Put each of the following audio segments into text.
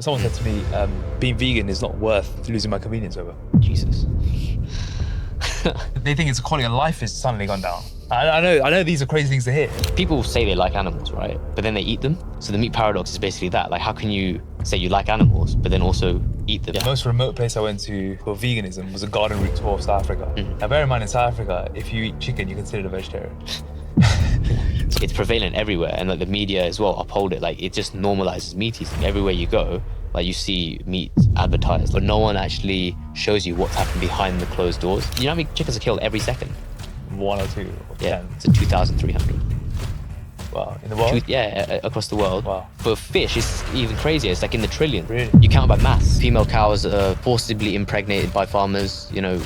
Someone said to me, being vegan is not worth losing my convenience over. Jesus. They think it's quality of life has suddenly gone down. I know these are crazy things to hear. People say they like animals, right? But then they eat them. So the meat paradox is basically that. Like, how can you say you like animals, but then also eat them? The most remote place I went to for veganism was a garden route tour of South Africa. Now bear in mind, in South Africa, if you eat chicken, you're considered a vegetarian. It's prevalent everywhere, and like the media as well uphold it. Like, it just normalizes meat eating. Everywhere you go, like, you see meat advertised, but no one actually shows you what's happened behind the closed doors. You know how many chickens are killed every second? 1 or 2 or 10. Yeah, it's 2,300. Wow, in the world? Across the world. Wow. For fish, it's even crazier. It's like in the trillion. Really? You count by mass. Female cows are forcibly impregnated by farmers. You know,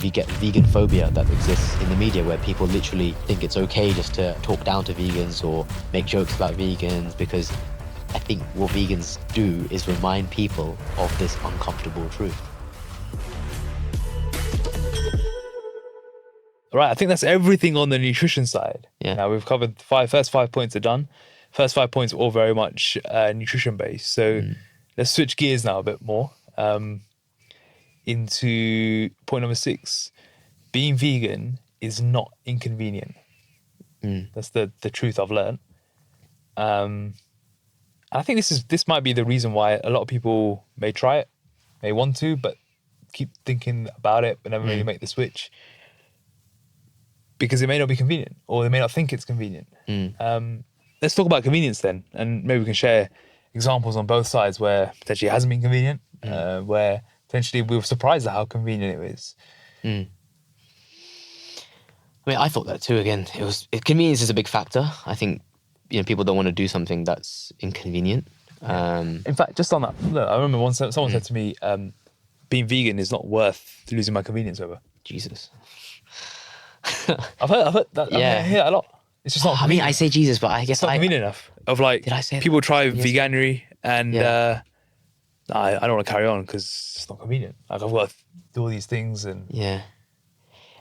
you get vegan phobia that exists in the media, where people literally think it's okay just to talk down to vegans or make jokes about vegans, because I think what vegans do is remind people of this uncomfortable truth. All right, I think that's everything on the nutrition side. Yeah. Now we've covered first 5 points are done. First 5 points are all very much nutrition based. So let's switch gears now a bit more into point number 6. Being vegan is not inconvenient. That's the truth I've learned. I think this might be the reason why a lot of people may try it, may want to, but keep thinking about it but never really make the switch. Because it may not be convenient, or they may not think it's convenient. Let's talk about convenience then, and maybe we can share examples on both sides where potentially it hasn't been convenient, where potentially we were surprised at how convenient it is. I mean, I thought that too. Again, convenience is a big factor. I think, people don't want to do something that's inconvenient. In fact, just on that, look, I remember once someone said to me, being vegan is not worth losing my convenience over. Jesus. I've heard that. I hear that a lot. It's just not I mean, I say Jesus, but I guess it's not convenient enough. Of like, Did I say people that? try Yes. veganuary and I don't want to carry on because it's not convenient. Like, I've got to do all these things and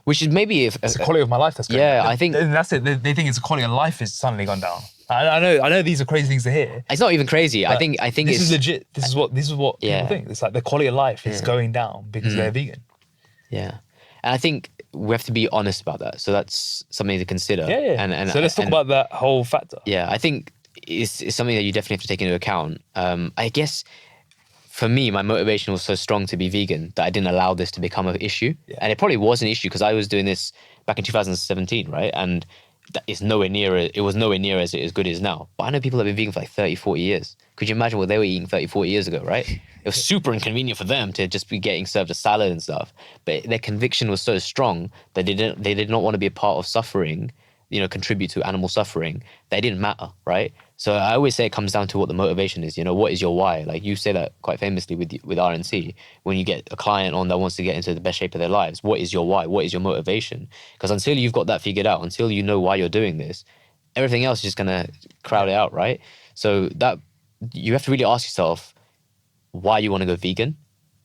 which is maybe if it's the quality of my life that's going yeah, down. I think That's it. They think it's the quality of life has suddenly gone down. I know these are crazy things to hear. it's not even crazy. I think This it's is legit. This is what people think. It's like the quality of life is going down because they're vegan. Yeah, and I think we have to be honest about that. So that's something to consider. Yeah. And so let's talk about that whole factor. Yeah, I think it's something that you definitely have to take into account. I guess for me, my motivation was so strong to be vegan that I didn't allow this to become an issue. Yeah. And it probably was an issue because I was doing this back in 2017, right? And it was nowhere near as good as now. But I know people that have been vegan for like 30, 40 years. Could you imagine what they were eating 30, 40 years ago, right? It was super inconvenient for them to just be getting served a salad and stuff. But their conviction was so strong that they did not want to be a part of suffering, contribute to animal suffering. They didn't matter, right? So I always say it comes down to what the motivation is. What is your why? Like you say that quite famously with RNC, when you get a client on that wants to get into the best shape of their lives, what is your why? What is your motivation? Because until you've got that figured out, until you know why you're doing this, everything else is just gonna crowd it out, right? So that you have to really ask yourself why you want to go vegan.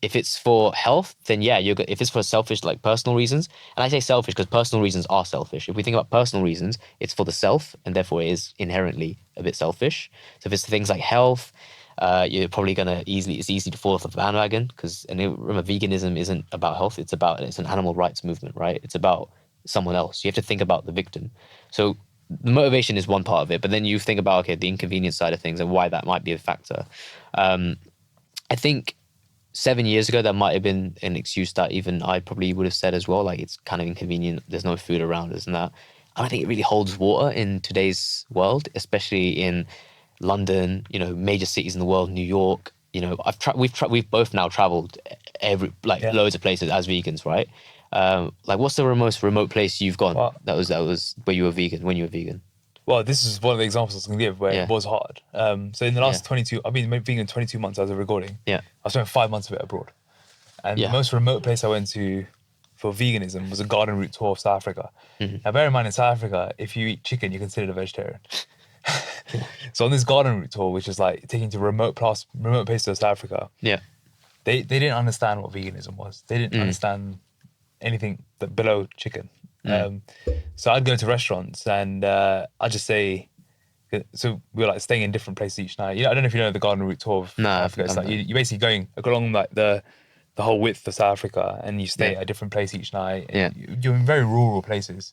If it's for health, then yeah, if it's for selfish, like personal reasons, and I say selfish because personal reasons are selfish. If we think about personal reasons, it's for the self, and therefore it is inherently a bit selfish. So if it's things like health, you're probably it's easy to fall off the bandwagon because, and remember, veganism isn't about health. It's an animal rights movement, right? It's about someone else. You have to think about the victim. So the motivation is one part of it, but then you think about, the inconvenience side of things and why that might be a factor. I think 7 years ago, that might have been an excuse that even I probably would have said as well, like it's kind of inconvenient, there's no food around us and that. I don't think it really holds water in today's world, especially in London, major cities in the world, New York. We've both now traveled loads of places as vegans, right? Like what's the most remote place you've gone that was where you were vegan, when you were vegan? Well, this is one of the examples I was going to give where it was hard. So in the last 22, I've been vegan 22 months as of recording. Yeah. I spent 5 months of it abroad. And the most remote place I went to for veganism was a garden route tour of South Africa. Now, bear in mind, in South Africa, if you eat chicken, you're considered a vegetarian. So on this garden route tour, which is like taking to remote places of South Africa, they didn't understand what veganism was. They didn't understand anything below chicken. So I'd go to restaurants and I'd just say, So we were like staying in different places each night. I don't know if you know the Garden Route tour of No, Africa. It's like you're basically going along like the whole width of South Africa, and you stay at a different place each night. And you're in very rural places.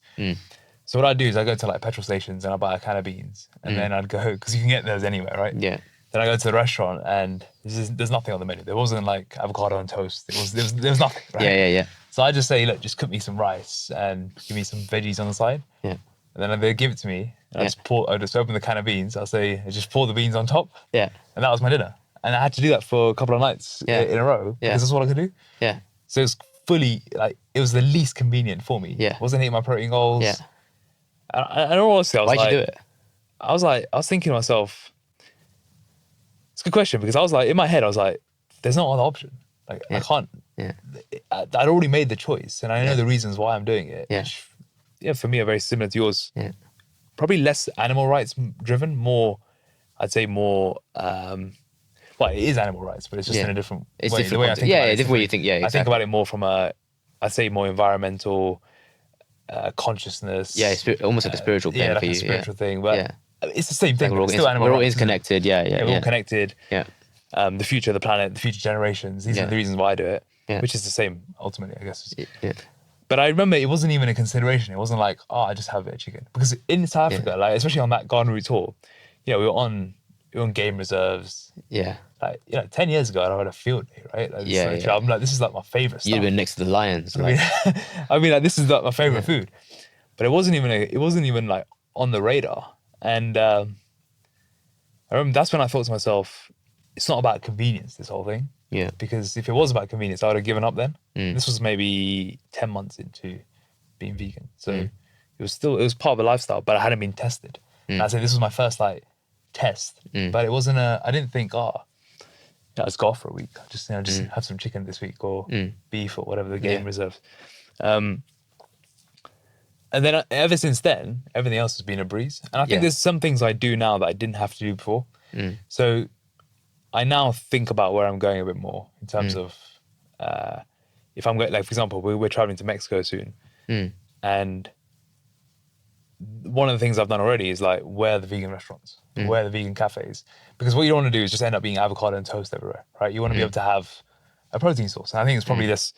So what I'd do is I go to like petrol stations and I buy a can of beans, and then I'd go, because you can get those anywhere, right? Yeah. Then I go to the restaurant and there's nothing on the menu. There wasn't like avocado and toast. There was nothing, right? Yeah. So I just say, look, just cook me some rice and give me some veggies on the side. Yeah. And then they give it to me. And I just open the can of beans. I'll say, just pour the beans on top. Yeah. And that was my dinner. And I had to do that for a couple of nights in a row because that's all I could do. Yeah. So it was fully like, it was the least convenient for me. Yeah. Wasn't hitting my protein goals. Yeah. And honestly, I was Why'd you do it? I was thinking to myself, it's a good question, because I was like, in my head, I was like, there's no other option. Like, I can't. Yeah. I'd already made the choice, and I know the reasons why I'm doing it. Yeah. Which, for me, are very similar to yours. Yeah. Probably less animal rights driven, more, I'd say more, well, it is animal rights, but it's just in a different way. Different The way I think yeah, about it, different way you think. Yeah, exactly. I think about it more from I'd say more environmental consciousness. Yeah, almost like a spiritual thing for you. A spiritual thing, but it's the same thing. Like It's still animal rights. We're all interconnected. Yeah. We're all connected. Yeah. The future of the planet, the future generations. These are the reasons why I do it, which is the same ultimately, I guess. Yeah. But I remember it wasn't even a consideration. It wasn't like, oh, I just have a bit of chicken. Because in South Africa, like especially on that Garden Route tour, we were on game reserves. Yeah. Like 10 years ago, I had a field day, right? Like, I'm like, this is like my favorite stuff. You'd have been next to the lions. Like. I mean, like this is like my favorite food. But it wasn't even like on the radar. And I remember that's when I thought to myself, it's not about convenience, this whole thing. Yeah. Because if it was about convenience, I would have given up then. This was maybe 10 months into being vegan. So it was part of the lifestyle, but I hadn't been tested. And I said, this was my first like test, but it wasn't I didn't think, let's go off for a week. Just have some chicken this week or beef or whatever the game reserves. And then ever since then, everything else has been a breeze. And I think there's some things I do now that I didn't have to do before. So I now think about where I'm going a bit more in terms of if I'm going, like, for example, we're traveling to Mexico soon. And one of the things I've done already is like, where are the vegan restaurants? Where are the vegan cafes? Because what you don't want to do is just end up being avocado and toast everywhere, right? You want to be able to have a protein source. And I think it's probably this,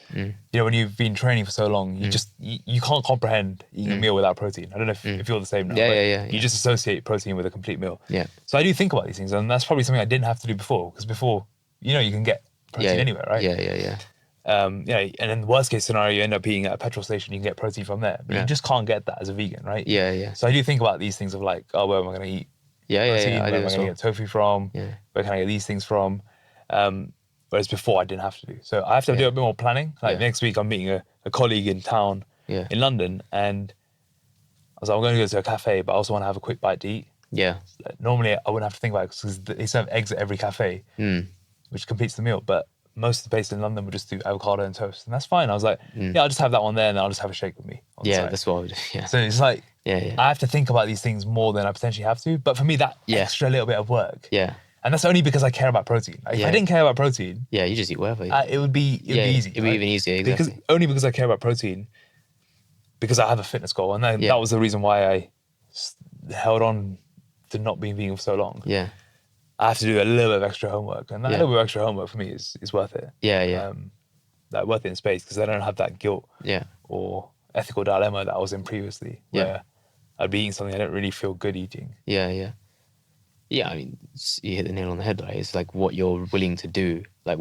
when you've been training for so long, you can't comprehend eating a meal without protein. I don't know if you're the same now. You just associate protein with a complete meal. Yeah. So I do think about these things, and that's probably something I didn't have to do before, because before, you can get protein anywhere, right? Yeah. And in the worst case scenario, you end up being at a petrol station, you can get protein from there. But you just can't get that as a vegan, right? Yeah. So I do think about these things of like, where am I going to eat protein? Where am I going to get tofu from? Where can I get these things from? Whereas before I didn't have to do. So I have to do a bit more planning. Like next week I'm meeting a colleague in town in London, and I was like, I'm going to go to a cafe, but I also want to have a quick bite to eat. Yeah. Normally I wouldn't have to think about it because they serve eggs at every cafe, which completes the meal. But most of the places in London would just do avocado and toast, and that's fine. I was like, I'll just have that one there, and I'll just have a shake with me. That's what I would do. Yeah. So it's like, I have to think about these things more than I potentially have to. But for me, that extra little bit of work. Yeah. And that's only because I care about protein. Like, if I didn't care about protein, you just eat whatever. It would be easy. It'd be even easier, exactly. Because I care about protein, because I have a fitness goal, and that was the reason why I held on to not being vegan for so long. Yeah. I have to do a little bit of extra homework, and that little bit of extra homework for me is worth it. Like worth it in space, because I don't have that guilt or ethical dilemma that I was in previously, where I'd be eating something I don't really feel good eating. Yeah, I mean, you hit the nail on the head, right? It's like what you're willing to do. Like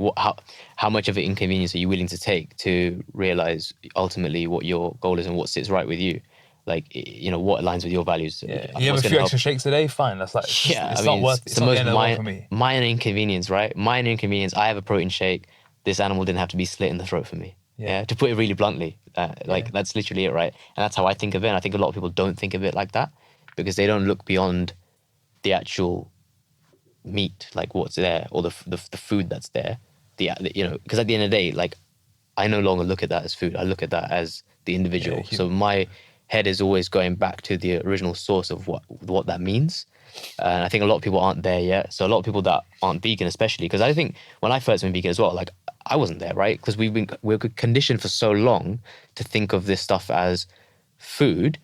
how much of an inconvenience are you willing to take to realize ultimately what your goal is and what sits right with you? Like, what aligns with your values. Yeah, you have a few extra shakes a day, fine. That's like, it's not worth it. It's the most minor inconvenience, right? Minor inconvenience. I have a protein shake. This animal didn't have to be slit in the throat for me. Yeah. To put it really bluntly, that's literally it, right? And that's how I think of it. And I think a lot of people don't think of it like that, because they don't look beyond the actual meat, like what's there, or the food that's there. Because at the end of the day, like, I no longer look at that as food. I look at that as the individual. So my head is always going back to the original source of what that means. And I think a lot of people aren't there yet. So a lot of people that aren't vegan, especially, because I think when I first went vegan as well, like, I wasn't there, right? Because we're conditioned for so long to think of this stuff as food,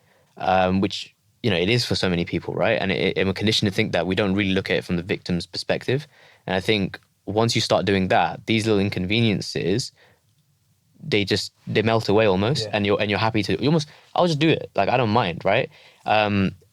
which it is for so many people, right? And we're conditioned to think that we don't really look at it from the victim's perspective. And I think once you start doing that, these little inconveniences, they melt away almost, and you're happy to I'll just do it. Like, I don't mind, right?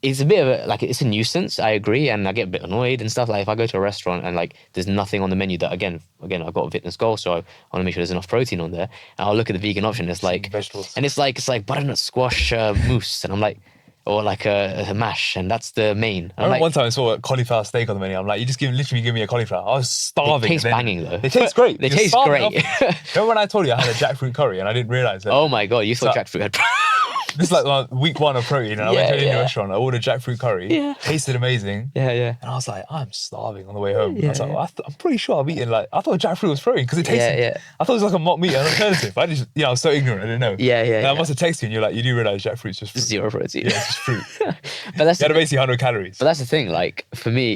It's a bit of it's a nuisance. I agree, and I get a bit annoyed and stuff. Like, if I go to a restaurant and like there's nothing on the menu that again I've got a fitness goal, so I want to make sure there's enough protein on there. And I'll look at the vegan option. It's like vegetables, and it's like butternut squash mousse, and I'm like, or like a mash, and that's the main. I remember one time I saw a cauliflower steak on the menu. I'm like, you just literally give me a cauliflower. I was starving. They taste banging though. They taste great. They taste great. Remember when I told you I had a jackfruit curry and I didn't realize that? Oh my god, you thought jackfruit had. This is like week 1 of protein, and I went to an Indian restaurant. I ordered jackfruit curry. Yeah. Tasted amazing. Yeah. And I was like, I'm starving on the way home. I was like, well, I'm pretty sure I'm eating I thought jackfruit was protein because it tasted. Yeah. I thought it was like a mock meat, an alternative. I was so ignorant. I didn't know. Yeah. I must have texted you, and you're like, you do realize jackfruit's just fruit. Zero protein. Yeah, it's just fruit. But that's basically 100 calories. But that's the thing. Like, for me,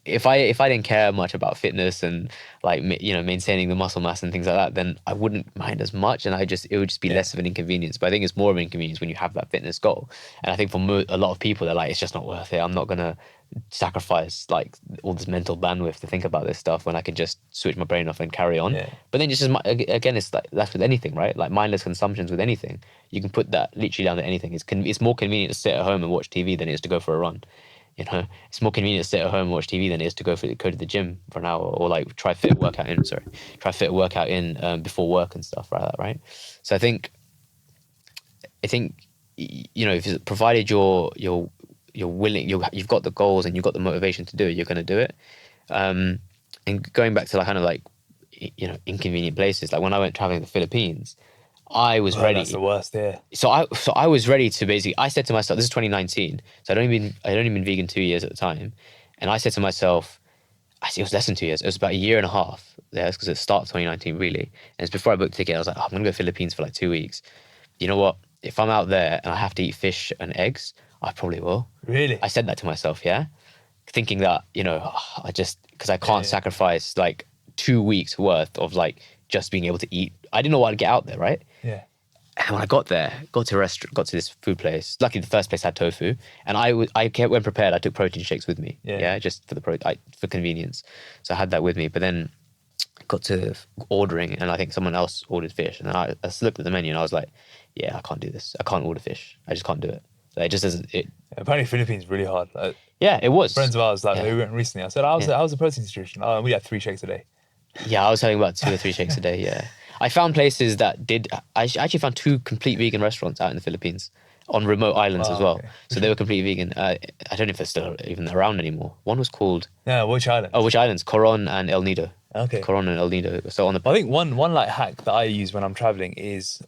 if I didn't care much about fitness and maintaining the muscle mass and things like that, then I wouldn't mind as much, and it would just be less of an inconvenience. But I think it's more of an inconvenience when you have that fitness goal. And I think for a lot of people, they're like, it's just not worth it. I'm not gonna sacrifice like all this mental bandwidth to think about this stuff when I can just switch my brain off and carry on. But then again, it's like that's with anything, right? Like mindless consumptions with anything, you can put that literally down to anything. It's more convenient to sit at home and watch TV than it is to go for a run. It's more convenient to sit at home and watch TV than it is to go to the gym for an hour, or like try fit a workout in before work and stuff like that, right? So I think if provided you're willing, you've got the goals and you've got the motivation to do it, you're going to do it. And going back to inconvenient places, like when I went traveling to the Philippines, I was ready. That's the worst, yeah. So I was ready to basically. I said to myself, this is 2019, so I'd only been vegan 2 years at the time, and I said to myself, it was less than 2 years. It was about a year and a half. Yeah, because it started 2019 really, and it's before I booked the ticket. I was like, I'm gonna go to the Philippines for like 2 weeks. You know what? If I'm out there and I have to eat fish and eggs, I probably will. Really? I said that to myself, yeah, thinking that because I can't sacrifice like 2 weeks worth of like just being able to eat. I didn't know what I'd get out there, right? Yeah. And when I got there, got to this food place. Luckily, the first place had tofu, and I kept when prepared. I took protein shakes with me, just for for convenience. So I had that with me. But then got to ordering, and I think someone else ordered fish, and then I just looked at the menu and I was like, yeah, I can't do this. I can't order fish. I just can't do it. It just doesn't. Apparently, Philippines is really hard. It was. Friends of ours, they went recently. I said, how's the protein situation? Oh, we had 3 shakes a day. Yeah, I was having about 2 or 3 shakes a day. Yeah, I found places that did. I actually found 2 complete vegan restaurants out in the Philippines on remote islands as well. Okay. So they were completely vegan. I don't know if they're still even around anymore. One was called. Yeah, which island? Oh, which islands? Coron and El Nido. Okay. Coron and El Nido. So on the. I think one like hack that I use when I'm traveling is.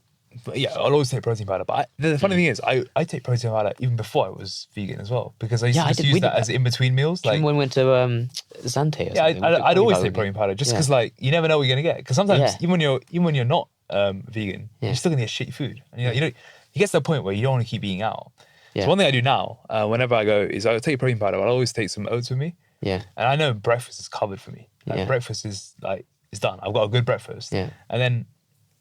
But yeah, I'll always take protein powder. But the funny thing is, I take protein powder even before I was vegan as well, because I used to use that as in between meals. Like when we went to Zante. Or something, I'd always take protein powder just because you never know what you're gonna get. Because sometimes even when you're not vegan, you're still gonna get shitty food, and you get to the point where you don't want to keep eating out. Yeah. So one thing I do now, whenever I go, is I'll take protein powder. But I'll always take some oats with me. Yeah. And I know breakfast is covered for me. Breakfast is it's done. I've got a good breakfast. Yeah. And then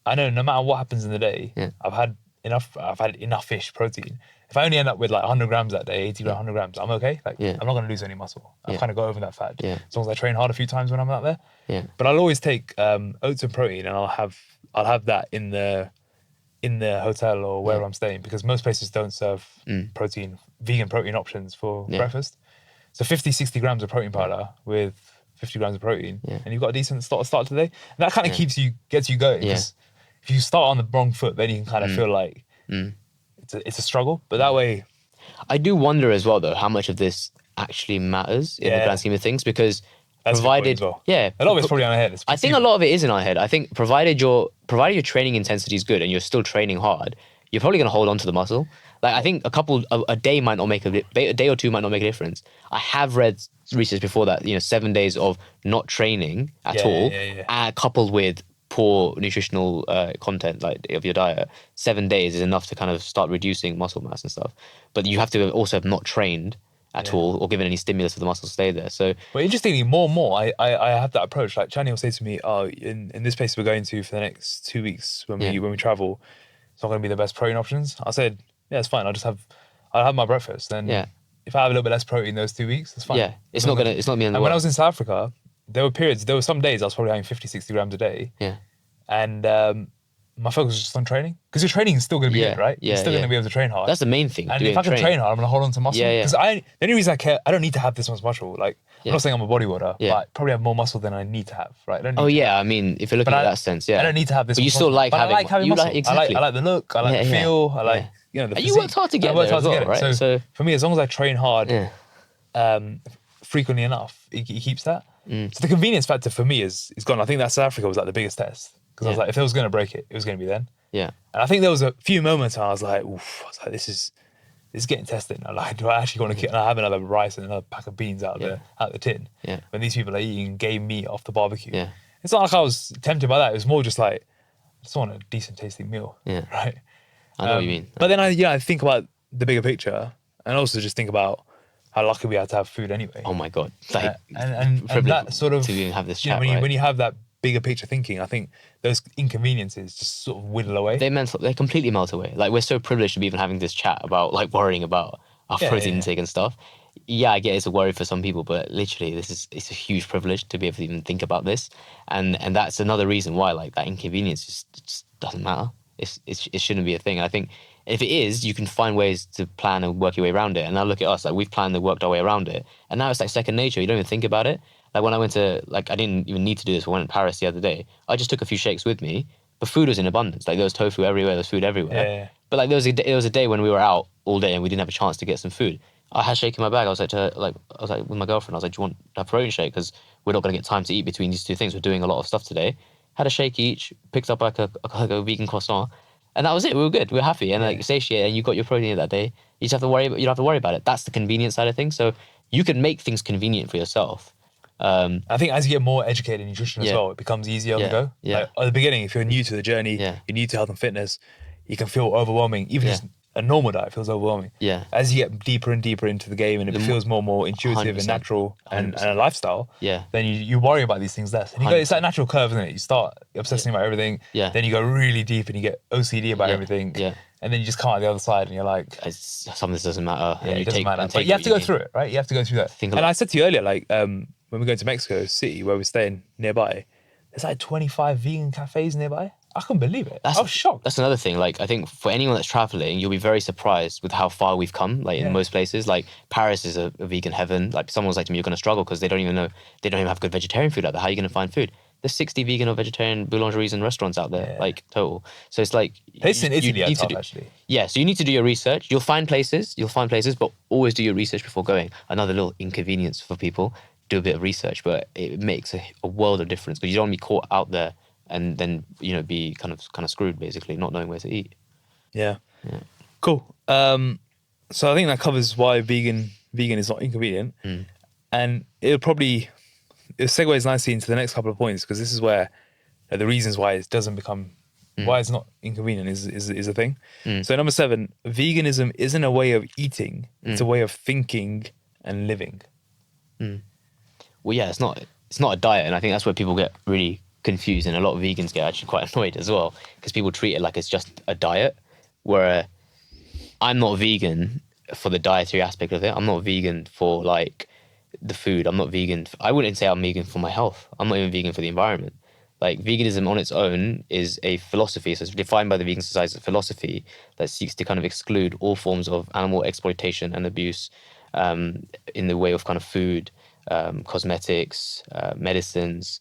I know no matter what happens in the day, I've had enough fish protein. If I only end up with like 100 grams that day, 80 grams, 100 grams, I'm okay. I'm not going to lose any muscle. I've kind of got over that fad. Yeah. As long as I train hard a few times when I'm out there. Yeah. But I'll always take oats and protein, and I'll have that in the hotel or wherever I'm staying, because most places don't serve vegan protein options for breakfast. So 50, 60 grams of protein powder with 50 grams of protein, and you've got a decent start to the day. And that kind of gets you going. Because if you start on the wrong foot, then you can kind of feel like it's a struggle. But that way, I do wonder as well though how much of this actually matters in the grand scheme of things, because that's provided, a lot of it's probably on our head. I think a lot of it is in our head. I think provided your training intensity is good and you're still training hard, you're probably going to hold on to the muscle. Like I think a day might not make a day or two might not make a difference. I have read research before that 7 days of not training at all, coupled with poor nutritional content of your diet, 7 days is enough to kind of start reducing muscle mass and stuff. But you have to also have not trained at all or given any stimulus for the muscles to stay there. So, but interestingly, more and more, I have that approach. Like Chani will say to me, "Oh, in this place we're going to for the next 2 weeks when we travel, it's not going to be the best protein options." I said, "Yeah, it's fine. I'll I'll have my breakfast. Then if I have a little bit less protein those 2 weeks, it's fine. Yeah, it's not me in the And world. when I was in South Africa, there were some days I was probably having 50, 60 grams a day. Yeah. And my focus was just on training. Because your training is still going to be good, right? You're still going to be able to train hard. That's the main thing. And if I can train hard, I'm going to hold on to muscle. Because the only reason I care, I don't need to have this much muscle. Like, I'm not saying I'm a bodybuilder, but I probably have more muscle than I need to have, right? I mean, if you're looking at that sense, I don't need to have this. But you still like having. I like having muscle. Exactly. I like the look. I like the feel. I like the and physique. you worked hard to get there as well, right? So for me, as long as I train hard, frequently enough, it keeps that. So the convenience factor for me is gone. I think that South Africa was like the biggest test because I was like, if it was going to break it, it was going to be then. Yeah. And I think there was a few moments where I was like, this is getting tested. And I'm like, do I actually want to keep? And I have another rice and another pack of beans out the tin. Yeah. When these people are eating game meat off the barbecue. Yeah. It's not like I was tempted by that. It was more just like, I just want a decent tasting meal. Yeah. Right. I know what you mean. But then I think about the bigger picture and also just think about how lucky we are to have food anyway. Oh my God. Like, and that sort of, to even have this chat, when you have that bigger picture thinking, I think those inconveniences just sort of whittle away. They completely melt away. Like, we're so privileged to be even having this chat about like worrying about our protein intake and stuff. Yeah, I get it's a worry for some people, but literally it's a huge privilege to be able to even think about this. And that's another reason why like that inconvenience just doesn't matter. It shouldn't be a thing. And I think if it is, you can find ways to plan and work your way around it. And now look at us, like we've planned and worked our way around it. And now it's like second nature. You don't even think about it. Like when I went to, like I didn't even need to do this. I went to Paris the other day. I just took a few shakes with me, but food was in abundance. Like there was tofu everywhere, there was food everywhere. Yeah. But like there was a day when we were out all day and we didn't have a chance to get some food. I had a shake in my bag. I was like with my girlfriend, I was like, do you want a protein shake? Because we're not going to get time to eat between these two things. We're doing a lot of stuff today. Had a shake each, picked up like a vegan croissant. And that was it. We were good. We were happy and like satiated. And you got your protein that day. You just have to worry. You don't have to worry about it. That's the convenience side of things. So you can make things convenient for yourself. I think as you get more educated in nutrition as well, it becomes easier to go. Yeah. Like at the beginning, if you're new to the journey, you're new to health and fitness, you can feel overwhelming. Even just a normal diet feels overwhelming. Yeah. As you get deeper and deeper into the game and it feels more and more intuitive 100%, and natural and a lifestyle, then you worry about these things less. And it's that natural curve, isn't it? You start obsessing about everything, then you go really deep and you get OCD about everything. Yeah. And then you just come out the other side and you're like... Some of this doesn't matter. Yeah, it doesn't matter. But you have to go through it, right? You have to go through that. And I said to you earlier, like, when we go to Mexico City, where we're staying nearby, there's like 25 vegan cafes nearby. I couldn't believe it. I was shocked. That's another thing. Like, I think for anyone that's traveling, you'll be very surprised with how far we've come. Like in most places, like Paris is a vegan heaven. Like someone was like to me, you're going to struggle because they don't even have good vegetarian food out there. How are you going to find food? There's 60 vegan or vegetarian boulangeries and restaurants out there, like total. So it's like... Places in Italy are top, actually. Yeah, so you need to do your research. You'll find places, but always do your research before going. Another little inconvenience for people, do a bit of research, but it makes a world of difference because you don't want to be caught out there and then, be kind of screwed, basically, not knowing where to eat. Yeah. Cool. So I think that covers why vegan is not inconvenient. And it segues nicely into the next couple of points because this is where the reasons why it doesn't become, why it's not inconvenient is a thing. So number 7, veganism isn't a way of eating, it's a way of thinking and living. Well, yeah, it's not a diet, and I think that's where people get really confused, and a lot of vegans get actually quite annoyed as well because people treat it like it's just a diet, where I'm not vegan for the dietary aspect of it. I'm not vegan for like the food. I'm not vegan. I wouldn't say I'm vegan for my health. I'm not even vegan for the environment. Like veganism on its own is a philosophy. So it's defined by the Vegan Society as a philosophy that seeks to kind of exclude all forms of animal exploitation and abuse in the way of kind of food, cosmetics, medicines,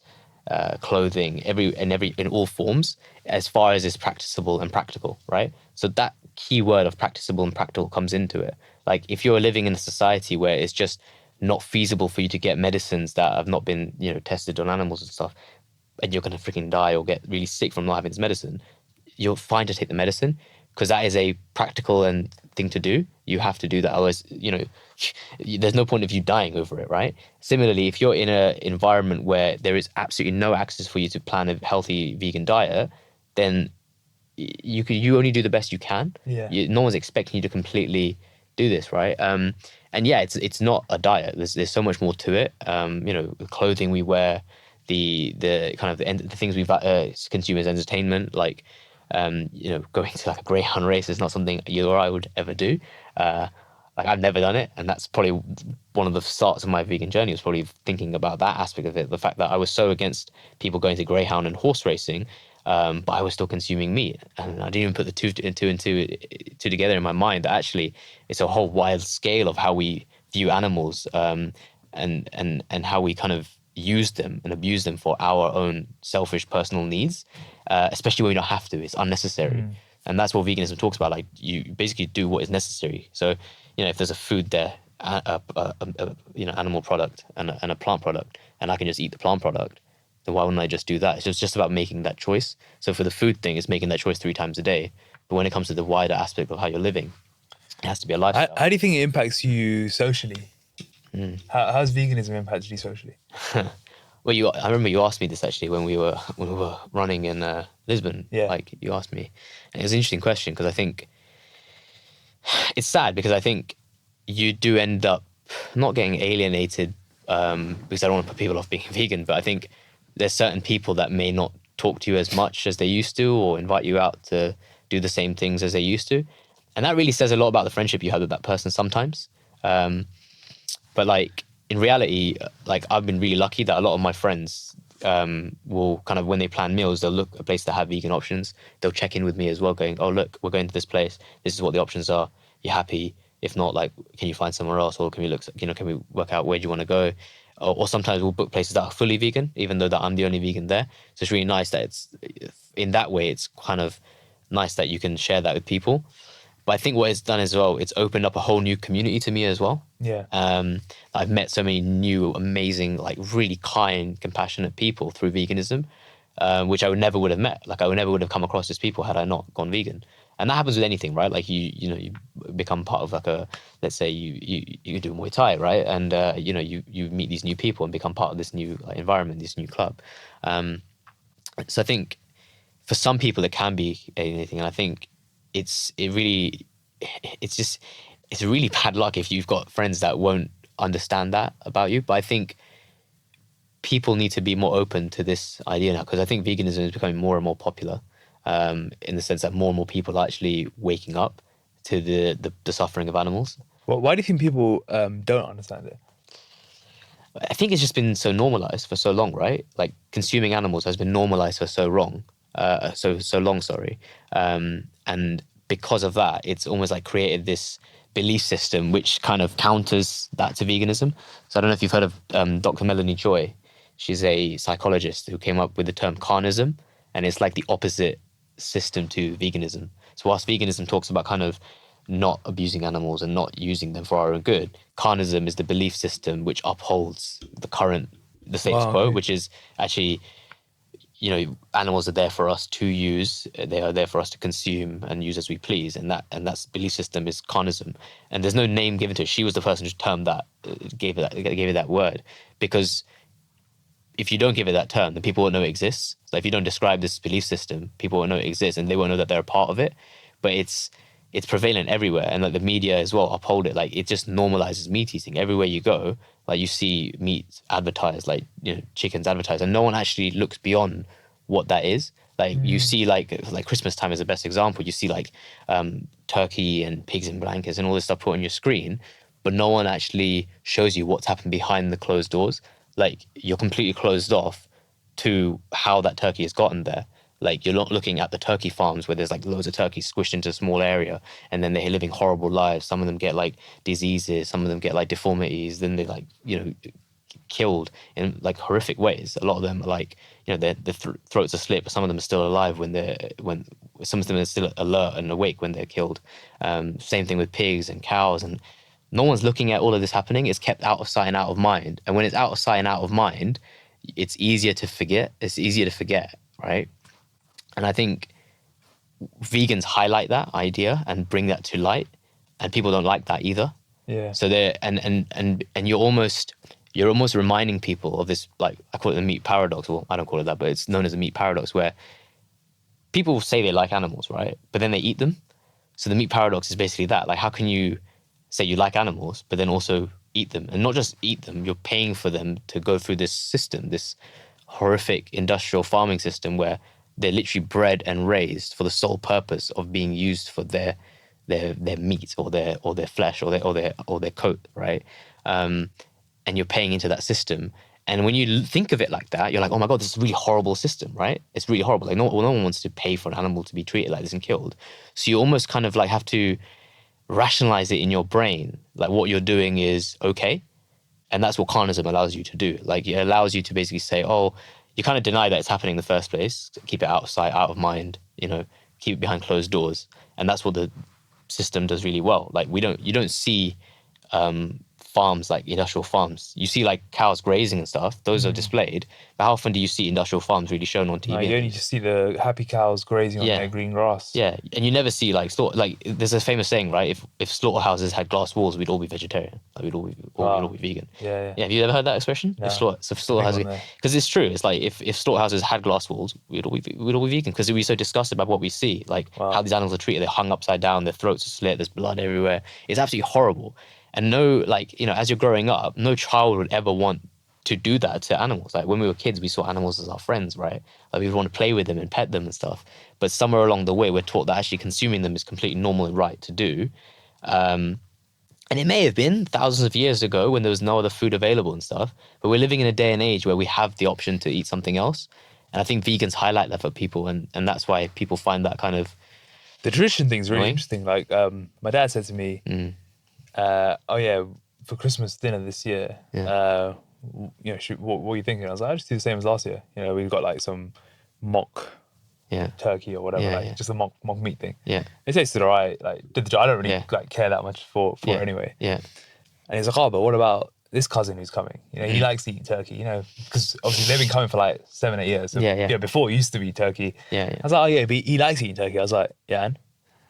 clothing, in all forms, as far as is practicable and practical, right? So that key word of practicable and practical comes into it. Like if you're living in a society where it's just not feasible for you to get medicines that have not been, tested on animals and stuff, and you're going to freaking die or get really sick from not having this medicine, you're fine to take the medicine because that is a practical and thing to do. You have to do that. Otherwise, there's no point of you dying over it, right? Similarly, if you're in an environment where there is absolutely no access for you to plan a healthy vegan diet, then you only do the best you can. Yeah. No one's expecting you to completely do this, right? And yeah, it's not a diet. There's so much more to it. The clothing we wear, the kind of the things we consume as entertainment, like going to like a greyhound race is not something you or I would ever do. Like I've never done it, and that's probably one of the starts of my vegan journey, was probably thinking about that aspect of it. The fact that I was so against people going to greyhound and horse racing, but I was still consuming meat, and I didn't even put the two and two together in my mind. That actually, it's a whole wild scale of how we view animals, and how we kind of use them and abuse them for our own selfish personal needs, especially when we don't have to. It's unnecessary. And that's what veganism talks about. Like, you basically do what is necessary. So, if there's a food there, animal product and a plant product, and I can just eat the plant product, then why wouldn't I just do that? It's just about making that choice. So for the food thing, it's making that choice 3 times a day. But when it comes to the wider aspect of how you're living, it has to be a lifestyle. How do you think it impacts you socially? How's veganism impacted you socially? Well, I remember you asked me this actually when we were running in Lisbon. Yeah. Like, you asked me, and it was an interesting question, because I think it's sad, because I think you do end up not getting alienated, because I don't want to put people off being vegan, but I think there's certain people that may not talk to you as much as they used to, or invite you out to do the same things as they used to, and that really says a lot about the friendship you have with that person sometimes. But like, in reality, like, I've been really lucky that a lot of my friends will kind of, when they plan meals, they'll look at a place that have vegan options. They'll check in with me as well, going, "Oh, look, we're going to this place. This is what the options are. You happy? If not, like, can you find somewhere else? Or can we look, can we work out where do you want to go?" Or sometimes we'll book places that are fully vegan, even though that I'm the only vegan there. So it's really nice that it's, in that way, it's kind of nice that you can share that with people. But I think what it's done as well, it's opened up a whole new community to me as well. Yeah. I've met so many new, amazing, like, really kind, compassionate people through veganism, which I would have met. Like, I never would have come across these people had I not gone vegan. And that happens with anything, right? Like, you become part of, like, let's say you do Muay Thai, right? And you meet these new people and become part of this new, like, environment, this new club. So I think for some people it can be anything, and I think it's really bad luck if you've got friends that won't understand that about you. But I think people need to be more open to this idea now, because I think veganism is becoming more and more popular, in the sense that more and more people are actually waking up to the suffering of animals. Well, why do you think people don't understand it? I think it's just been so normalized for so long, right? Like, consuming animals has been normalized for so long, sorry. And because of that, it's almost like created this belief system which kind of counters that to veganism. So I don't know if you've heard of Dr. Melanie Joy. She's a psychologist who came up with the term carnism, and it's like the opposite system to veganism. So whilst veganism talks about kind of not abusing animals and not using them for our own good, carnism is the belief system which upholds the status quo, which is actually, animals are there for us to use. They are there for us to consume and use as we please, and that belief system is carnism. And there's no name given to it. She was the person who termed that, gave it that word, because if you don't give it that term, then people won't know it exists. So if you don't describe this belief system, people won't know it exists, and they won't know that they're a part of it. But it's prevalent everywhere, and like the media as well uphold it. Like, it just normalizes meat eating everywhere you go. Like, you see meat advertised, like, chickens advertised, and no one actually looks beyond what that is. Like, you see, like Christmas time is the best example. You see, like, turkey and pigs in blankets and all this stuff put on your screen, but no one actually shows you what's happened behind the closed doors. Like, you're completely closed off to how that turkey has gotten there. Like, you're not looking at the turkey farms where there's like loads of turkeys squished into a small area, and then they're living horrible lives. Some of them get like diseases, some of them get like deformities, then they're like, killed in like horrific ways. A lot of them are like, their throats are slit, but some of them are still alive when some of them are still alert and awake when they're killed. Same thing with pigs and cows, and no one's looking at all of this happening. It's kept out of sight and out of mind. And when it's out of sight and out of mind, it's easier to forget. It's easier to forget, right? And I think vegans highlight that idea and bring that to light, and people don't like that either. Yeah. So they're and you're almost reminding people of this, like, I call it the meat paradox. Well, I don't call it that, but it's known as the meat paradox, where people say they like animals, right? But then they eat them. So the meat paradox is basically that. Like, how can you say you like animals, but then also eat them? And not just eat them, you're paying for them to go through this system, this horrific industrial farming system where they're literally bred and raised for the sole purpose of being used for their their meat or their flesh or their coat, right? And you're paying into that system. And when you think of it like that, you're like, oh my God, this is a really horrible system, right? It's really horrible. Like no one wants to pay for an animal to be treated like this and killed. So you almost kind of like have to rationalize it in your brain, like what you're doing is okay. And that's what carnism allows you to do. Like it allows you to basically say, oh, you kind of deny that it's happening in the first place, keep it out of sight, out of mind, keep it behind closed doors. And that's what the system does really well. Like you don't see farms like industrial farms. You see like cows grazing and stuff, those are displayed, but how often do you see industrial farms really shown on TV? No, you only just see the happy cows grazing on their green grass. Yeah, and you never see like there's a famous saying, right? If slaughterhouses had glass walls, we'd all be vegetarian. Like we'd all be vegan. Yeah. Have you ever heard that expression? No. If slaughterhouses, because it's true. It's like if slaughterhouses had glass walls, we'd all be vegan because we'd be so disgusted by what we see, like how these animals are treated. They're hung upside down, their throats are slit, there's blood everywhere. It's absolutely horrible. And as you're growing up, no child would ever want to do that to animals. Like when we were kids, we saw animals as our friends, right? Like we would want to play with them and pet them and stuff. But somewhere along the way, we're taught that actually consuming them is completely normal and right to do. And it may have been thousands of years ago when there was no other food available and stuff. But we're living in a day and age where we have the option to eat something else. And I think vegans highlight that for people. And that's why people find that kind of... The tradition thing's really interesting. Like my dad said to me, for Christmas dinner this year, what were you thinking? I was like, I'll just do the same as last year. We've got like some mock turkey or whatever, just a mock meat thing. Yeah, it tasted alright. Like, I don't really care that much for it anyway. Yeah, and he's like, oh, but what about this cousin who's coming? He likes eating turkey. Because obviously they've been coming for like 7-8 years. So, before it used to be turkey. Yeah. I was like, oh yeah, but he likes eating turkey. I was like, yeah, and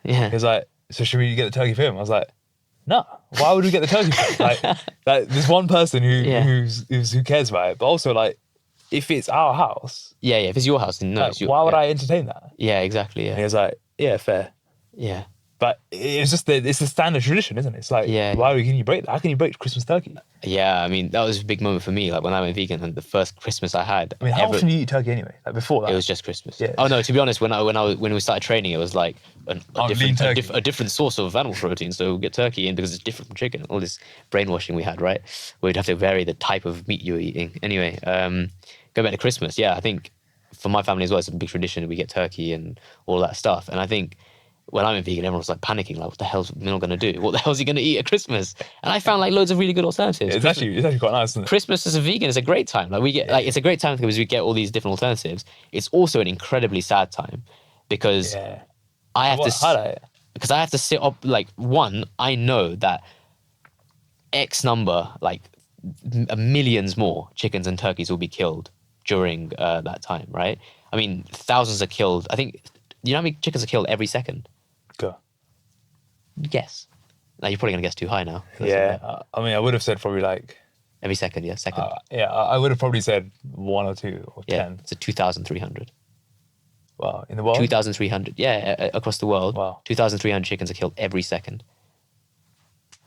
he was like, so should we get the turkey for him? I was like, no, why would we get the turkey for him? Like there's one person who cares about it, but also like if it's our house, if it's your house, then no, like, why would I entertain that? Yeah, exactly. Yeah, and he was like, yeah, fair. Yeah, but it's just it's a standard tradition, isn't it? It's like, can you break that? How can you break Christmas turkey? Yeah, I mean that was a big moment for me. Like when I went vegan and the first Christmas I had. I mean, how often do you eat turkey anyway? Like before that, it was just Christmas. Yeah. Oh no, to be honest, when we started training, it was like a different source of animal protein. So we'll get turkey in because it's different from chicken. All this brainwashing we had, right? We'd have to vary the type of meat you're eating. Anyway, go back to Christmas. Yeah, I think for my family as well, it's a big tradition. We get turkey and all that stuff. And I think when I went vegan, everyone was like panicking, like, what the hell's Minil going to do? What the hell's he going to eat at Christmas? And I found like loads of really good alternatives. It's actually quite nice, isn't it? Christmas as a vegan is a great time. Like it's a great time because we get all these different alternatives. It's also an incredibly sad time because I have to sit up, like, one, I know that X number, like millions more chickens and turkeys will be killed during that time, right? I mean, thousands are killed. I think, you know how many chickens are killed every second? Go. Guess. Now you're probably going to guess too high now. Yeah, I mean, I would have said probably like... Every second, second. I would have probably said 1 or 2 or 10. It's 2,300. Wow, in the world? 2,300, across the world. Wow. 2,300 chickens are killed every second.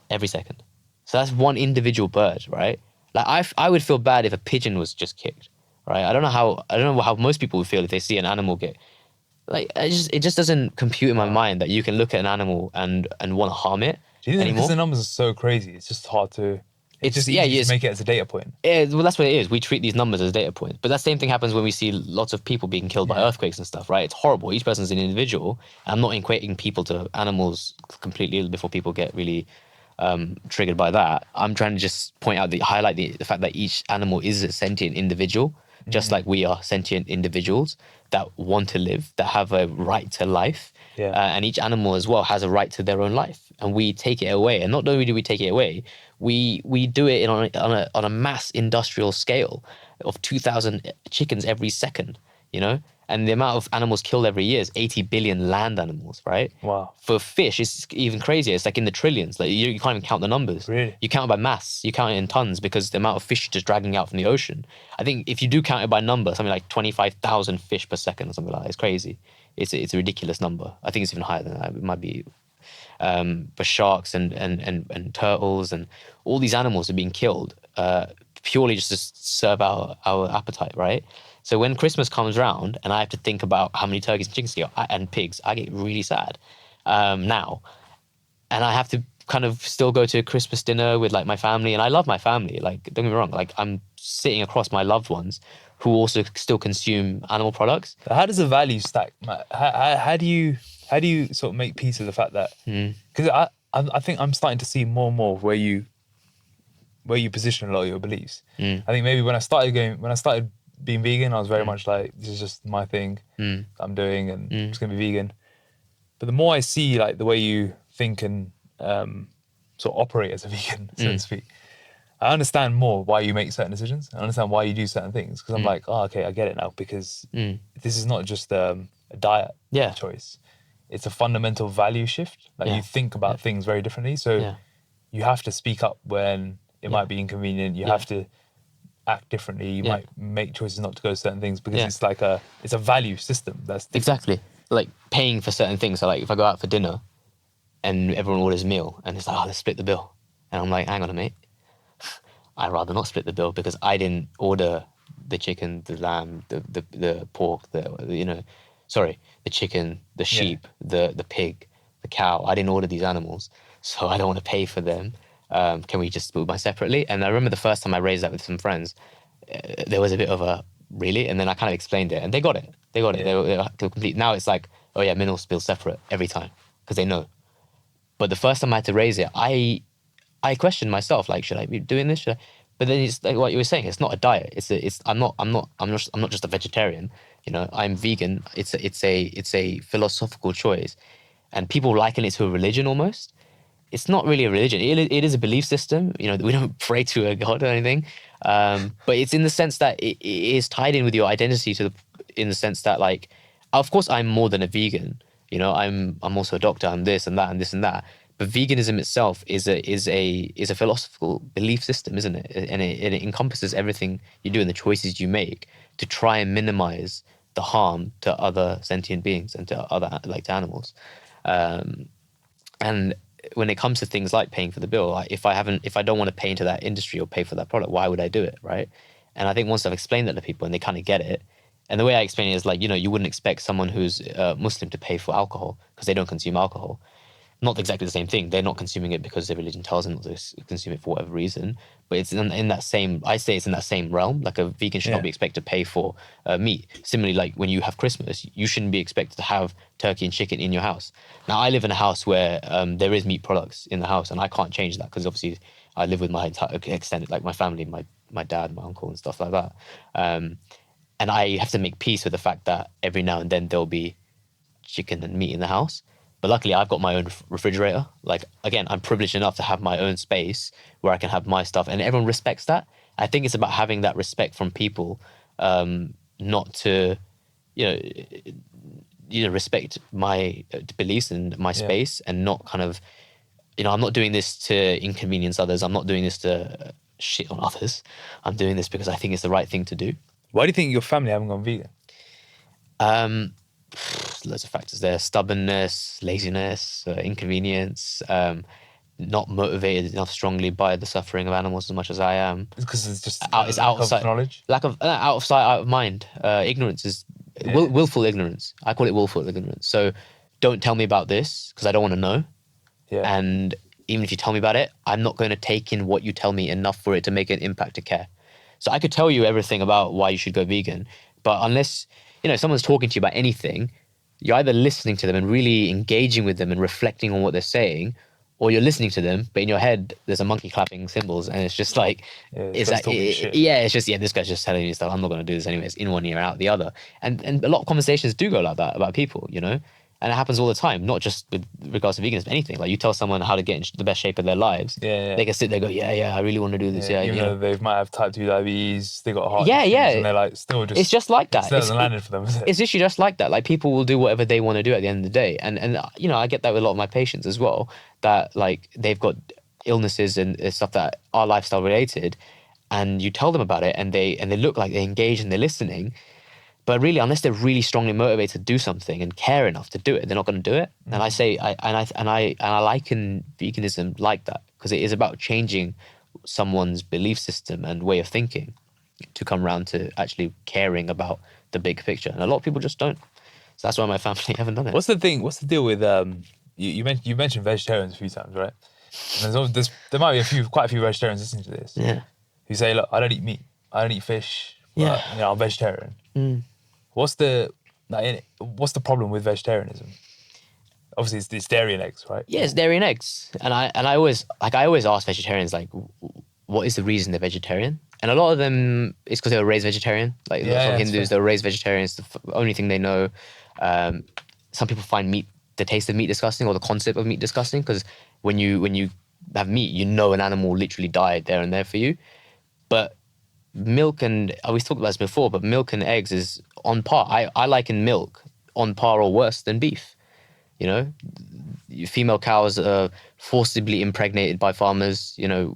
Every second. So that's one individual bird, right? Like I would feel bad if a pigeon was just kicked, right? I don't know how most people would feel if they see an animal get... Like, it just doesn't compute in my mind that you can look at an animal and want to harm it. Do you think because the numbers are so crazy, it's just hard to... It's just easy to make it as a data point. Yeah, well, that's what it is. We treat these numbers as data points. But that same thing happens when we see lots of people being killed by earthquakes and stuff, right? It's horrible. Each person's an individual. I'm not equating people to animals completely before people get really triggered by that. I'm trying to just highlight the fact that each animal is a sentient individual, just like we are sentient individuals that want to live, that have a right to life. Yeah. And each animal as well has a right to their own life. And we take it away. And not only do we take it away, we do it on a mass industrial scale of 2,000 chickens every second, And the amount of animals killed every year is 80 billion land animals, right? Wow. For fish, it's even crazier. It's like in the trillions. Like you can't even count the numbers. Really? You count it by mass. You count it in tons because the amount of fish you're just dragging out from the ocean. I think if you do count it by number, something like 25,000 fish per second or something like that. It's crazy. It's a ridiculous number. I think it's even higher than that. It might be. But sharks and turtles and all these animals are being killed purely just to serve our appetite, right? So when Christmas comes around and I have to think about how many turkeys and chickens and pigs, I get really sad now. and I have to kind of still go to a Christmas dinner with like my family, and I love my family. Like, don't get me wrong. Like, I'm sitting across my loved ones who also still consume animal products. How does the value stack? How do you sort of make peace with the fact that, because I think I'm starting to see more and more where you position a lot of your beliefs. I think maybe when I started being vegan, I was very much like, this is just my thing I'm doing, and I'm just gonna be vegan. But the more I see like the way you think and sort of operate as a vegan, so to speak, I understand more why you make certain decisions. I understand why you do certain things, because I'm like, oh, okay, I get it now, because this is not just a diet choice. It's a fundamental value shift. Like you think about things very differently. So you have to speak up when it might be inconvenient. You have to act differently. You might make choices not to go to certain things, because it's like it's a value system. That's different. Exactly. Like paying for certain things. So like if I go out for dinner and everyone orders a meal and it's like, oh, let's split the bill. And I'm like, hang on a minute. I'd rather not split the bill, because I didn't order the chicken, the lamb, the pork, the chicken, the sheep, the pig, the cow. I didn't order these animals, so I don't want to pay for them. Can we just buy separately? And I remember the first time I raised that with some friends, there was a bit of a really, and then I kind of explained it, and they got it. They were complete. Now it's like, oh yeah, minerals bill separate every time, because they know. But the first time I had to raise it, I questioned myself, like, should I be doing this? But then it's like what you were saying. It's not a diet. I'm not just a vegetarian. You know, I'm vegan. It's a philosophical choice, and people liken it to a religion almost. It's not really a religion. It is a belief system. You know, we don't pray to a god or anything, but it's in the sense that it is tied in with your identity in the sense that, like, of course, I'm more than a vegan. You know, I'm also a doctor. I'm this and that and this and that. But veganism itself is a philosophical belief system, isn't it? And it encompasses everything you do and the choices you make to try and minimize the harm to other sentient beings and to other, like, to animals. And when it comes to things like paying for the bill, like if I don't want to pay into that industry or pay for that product, why would I do it, right? And I think once I've explained that to people and they kind of get it, and the way I explain it is like, you know, you wouldn't expect someone who's Muslim to pay for alcohol because they don't consume alcohol. Not exactly the same thing. They're not consuming it because their religion tells them not to consume it for whatever reason. But it's in that same, I say it's in that same realm. Like, a vegan should not be expected to pay for meat. Similarly, like when you have Christmas, you shouldn't be expected to have turkey and chicken in your house. Now, I live in a house where there is meat products in the house, and I can't change that because obviously I live with my entire extended, like my family, my dad, my uncle, and stuff like that. And I have to make peace with the fact that every now and then there'll be chicken and meat in the house. But luckily, I've got my own refrigerator. Like, again, I'm privileged enough to have my own space where I can have my stuff, and everyone respects that. I think it's about having that respect from people, not to, respect my beliefs and my space, and not kind of, I'm not doing this to inconvenience others. I'm not doing this to shit on others. I'm doing this because I think it's the right thing to do. Why do you think your family haven't gone vegan? Loads of factors there: stubbornness, laziness, inconvenience, not motivated enough strongly by the suffering of animals as much as I am. It's because it's just it's out of sight, knowledge. Lack of out of sight, out of mind. Ignorance is willful ignorance. I call it willful ignorance. So don't tell me about this because I don't want to know. Yeah. And even if you tell me about it, I'm not going to take in what you tell me enough for it to make an impact to care. So I could tell you everything about why you should go vegan, but unless someone's talking to you about anything, you're either listening to them and really engaging with them and reflecting on what they're saying, or you're listening to them, but in your head there's a monkey clapping cymbals, and it's just like, this guy's just telling me stuff. I'm not going to do this anyways. In one ear, out the other. And a lot of conversations do go like that about people, and it happens all the time, not just with regards to veganism, anything. Like, you tell someone how to get in the best shape of their lives, they can sit there and go, I really want to do this. Even though they might have type 2 diabetes, they got heart issues, and they're like still just. It's just like that. It hasn't landed for them, is it? It's literally just like that. Like, people will do whatever they want to do at the end of the day, and I get that with a lot of my patients as well. That, like, they've got illnesses and stuff that are lifestyle related, and you tell them about it, and they look like they're engaged and they're listening. But really, unless they're really strongly motivated to do something and care enough to do it, they're not going to do it. Mm-hmm. And I say, I liken veganism like that, because it is about changing someone's belief system and way of thinking to come around to actually caring about the big picture. And a lot of people just don't. So that's why my family haven't done it. What's the thing? What's the deal with you mentioned vegetarians a few times, right? And there might be quite a few vegetarians listening to this. Yeah. Who say, look, I don't eat meat, I don't eat fish, but I'm vegetarian. What's the problem with vegetarianism? Obviously, it's dairy and eggs, right? Yeah, it's dairy and eggs. And I always ask vegetarians, like, what is the reason they're vegetarian? And a lot of them, it's because they were raised vegetarian. Like lots of Hindus, they were raised vegetarians. The only thing they know. Some people find the taste of meat disgusting, or the concept of meat disgusting, because when you have meat, you know an animal literally died there and there for you. But milk and we've talked about this before, but milk and eggs is on par. I liken milk on par or worse than beef. You know, female cows are forcibly impregnated by farmers. You know,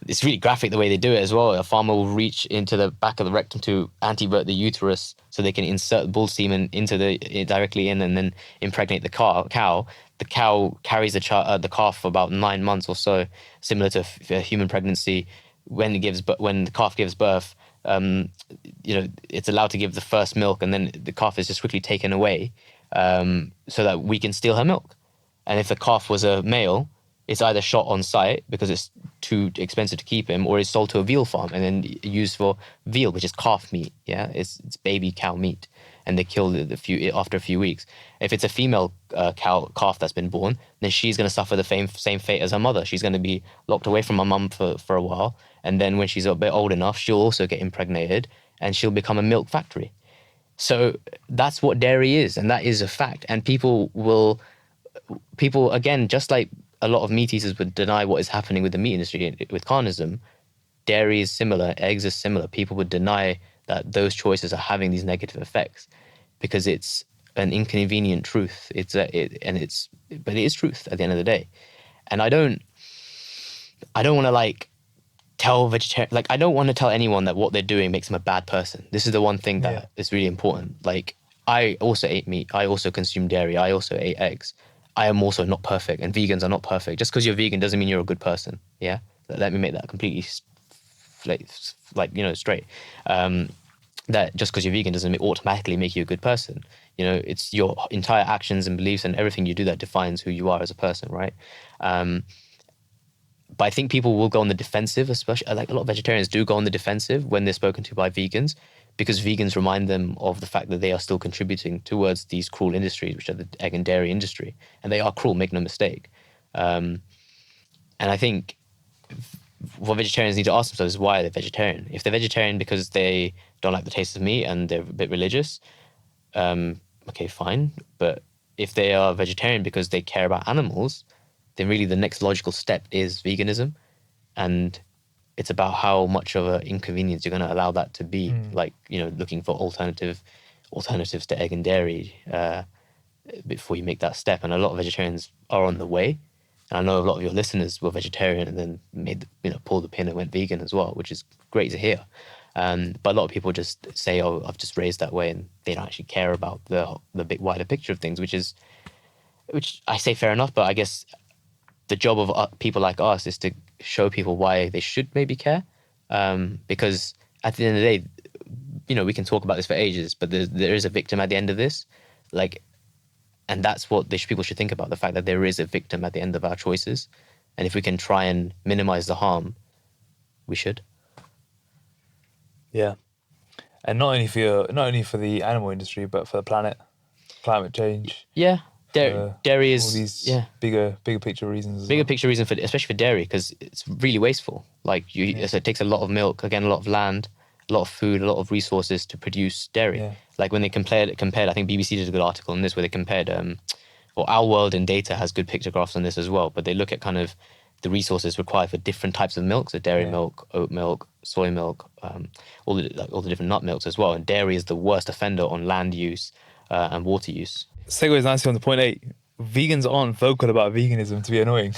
it's really graphic the way they do it as well. A farmer will reach into the back of the rectum to antivert the uterus so they can insert bull semen directly in and then impregnate the cow. The cow carries the calf for about 9 months or so, similar to a human pregnancy. When the calf gives birth, it's allowed to give the first milk, and then the calf is just quickly taken away so that we can steal her milk. And if the calf was a male, it's either shot on site because it's too expensive to keep him, or it's sold to a veal farm and then used for veal, which is calf meat. Yeah, it's baby cow meat, and they kill after a few weeks. If it's a female calf that's been born, then she's going to suffer the same fate as her mother. She's going to be locked away from her mum for a while, and then when she's a bit old enough, she'll also get impregnated and she'll become a milk factory. So that's what dairy is, and that is a fact. And people again, just like a lot of meat eaters would deny what is happening with the meat industry with carnism, dairy is similar, eggs are similar. People would deny that those choices are having these negative effects because it's an inconvenient truth. But it is truth at the end of the day. And I don't want to tell vegetarian, I don't want to tell anyone that what they're doing makes them a bad person. This is the one thing that is really important. I also ate meat. I also consume dairy. I also ate eggs. I am also not perfect, and vegans are not perfect. Just because you're vegan doesn't mean you're a good person. Yeah, let me make that completely straight. That just because you're vegan doesn't automatically make you a good person. You know, it's your entire actions and beliefs and everything you do that defines who you are as a person, right? But I think people will go on the defensive, especially a lot of vegetarians do go on the defensive when they're spoken to by vegans, because vegans remind them of the fact that they are still contributing towards these cruel industries, which are the egg and dairy industry. And they are cruel, make no mistake. And I think what vegetarians need to ask themselves is, why are they vegetarian? If they're vegetarian because they don't like the taste of meat and they're a bit religious, okay, fine. But if they are vegetarian because they care about animals, then really the next logical step is veganism. And it's about how much of an inconvenience you're going to allow that to be. Looking for alternatives to egg and dairy before you make that step. And a lot of vegetarians are on the way. And I know a lot of your listeners were vegetarian and then pulled the pin and went vegan as well, which is great to hear. But a lot of people just say, "Oh, I've just raised that way," and they don't actually care about the big wider picture of things, which I say fair enough. But I guess the job of people like us is to show people why they should maybe care, because at the end of the day, we can talk about this for ages, but there is a victim at the end of this, and that's what people should think about, the fact that there is a victim at the end of our choices, and if we can try and minimize the harm, we should. Yeah, and not only for the animal industry, but for the planet, climate change. Yeah. Dairy is all these bigger picture reasons. Picture reason especially for dairy, because it's really wasteful. So it takes a lot of milk, again, a lot of land, a lot of food, a lot of resources to produce dairy. Yeah. When they compared, I think BBC did a good article on this where they compared, or Our World in Data has good picture graphs on this as well. But they look at kind of the resources required for different types of milk, so dairy milk, oat milk, soy milk, all the different nut milks as well. And dairy is the worst offender on land use and water use. Segues nicely on to point 8. Vegans aren't vocal about veganism to be annoying.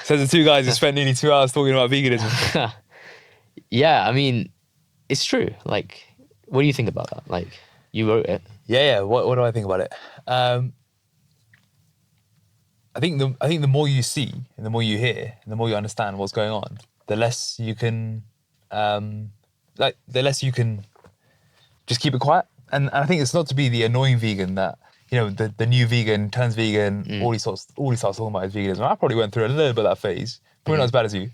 Says the two guys who spent nearly 2 hours talking about veganism. Yeah, I mean, it's true. What do you think about that? You wrote it. Yeah. What do I think about it? I think the more you see and the more you hear and the more you understand what's going on, the less you can just keep it quiet. And I think it's not to be the annoying vegan that the new vegan turns vegan, all he starts talking about is veganism. I probably went through a little bit of that phase, probably not as bad as you,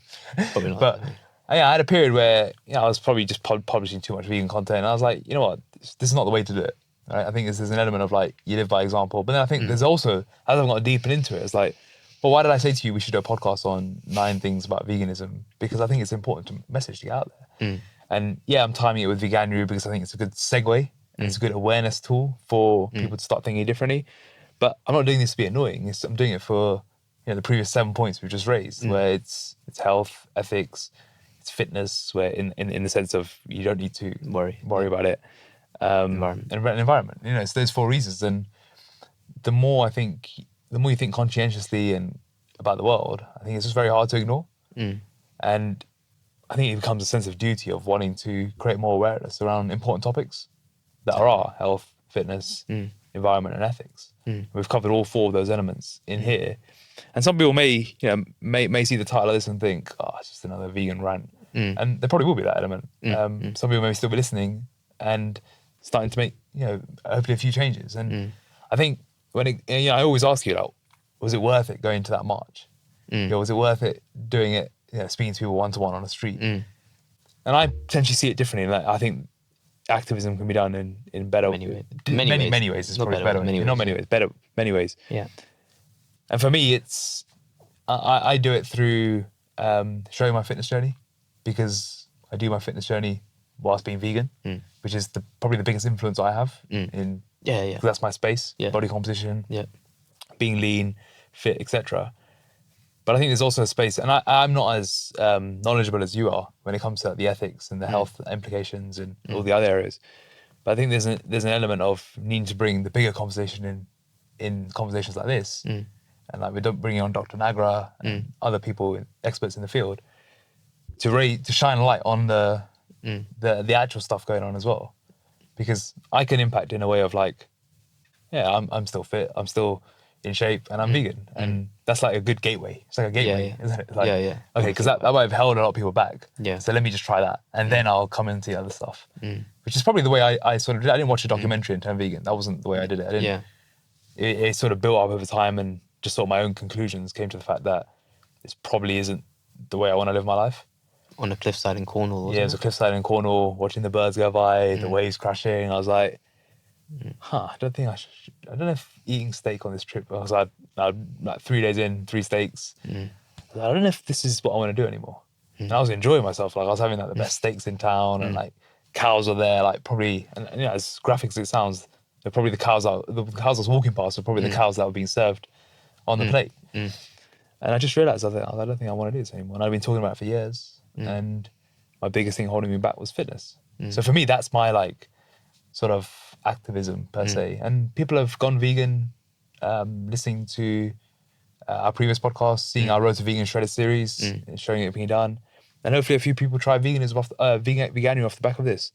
Probably not. but I had a period where I was probably just publishing too much vegan content, and I was like, you know what, this is not the way to do it. Right? I think there's an element of like you live by example, but then I think there's also, as I've got deeper into it, it's like, well, why did I say to you we should do a podcast on 9 things about veganism? Because I think it's important to message to get out there. And yeah, I'm timing it with Veganuary because I think it's a good segue and it's a good awareness tool for people to start thinking differently. But I'm not doing this to be annoying. I'm doing it for the previous 7 points we've just raised, where it's health, ethics, it's fitness, where in the sense of you don't need to worry about it. Environment. It's those 4 reasons. And the more you think conscientiously and about the world, I think it's just very hard to ignore. And I think it becomes a sense of duty of wanting to create more awareness around important topics that are health, fitness, environment, and ethics. We've covered all 4 of those elements in here. And some people may see the title of this and think, oh, it's just another vegan rant. And there probably will be that element. Some people may still be listening and starting to make, hopefully a few changes. And I think when I always ask you, like, was it worth it going to that march? Was it worth it doing it, speaking to people one-to-one on the street? And I potentially see it differently. Like, I think activism can be done in better many ways. Many ways. It's probably better. Many ways. Yeah. And for me, it's I do it through showing my fitness journey, because I do my fitness journey whilst being vegan, which is probably the biggest influence I have in. Because that's my space, body composition, being lean, fit, etc. But I think there's also a space, and I'm not as knowledgeable as you are when it comes to the ethics and the health implications and all the other areas. But I think there's an element of needing to bring the bigger conversation in conversations like this, and like we're bringing on Dr. Nagra and other people, experts in the field, to shine a light on the actual stuff going on as well. Because I can impact in a way of like, I'm still fit, I'm still in shape, and I'm vegan, and that's like a good gateway. It's like a gateway, isn't it? Like, okay, because that might have held a lot of people back. So let me just try that, and then I'll come into the other stuff. Which is probably the way I sort of did. I didn't watch a documentary and turn vegan. That wasn't the way I did it. It sort of built up over time, and just sort of my own conclusions came to the fact that this probably isn't the way I want to live my life. On a cliffside in Cornwall, it was a cliffside in Cornwall, watching the birds go by, the waves crashing. I was like, I don't know if eating steak on this trip, because I like 3 days in, 3 steaks. I don't know if this is what I want to do anymore. And I was enjoying myself. Like, I was having like the best steaks in town, and like cows were there, like probably, and as graphic as it sounds, they're probably the cows I was walking past were probably the cows that were being served on the plate. And I just realised, I don't think I want to do this anymore. And I've been talking about it for years. And my biggest thing holding me back was fitness. So for me, that's my like sort of activism per se. And people have gone vegan, listening to our previous podcast, seeing our Road to Vegan Shredded series, showing it being done. And hopefully a few people try veganism Veganuary off the back of this.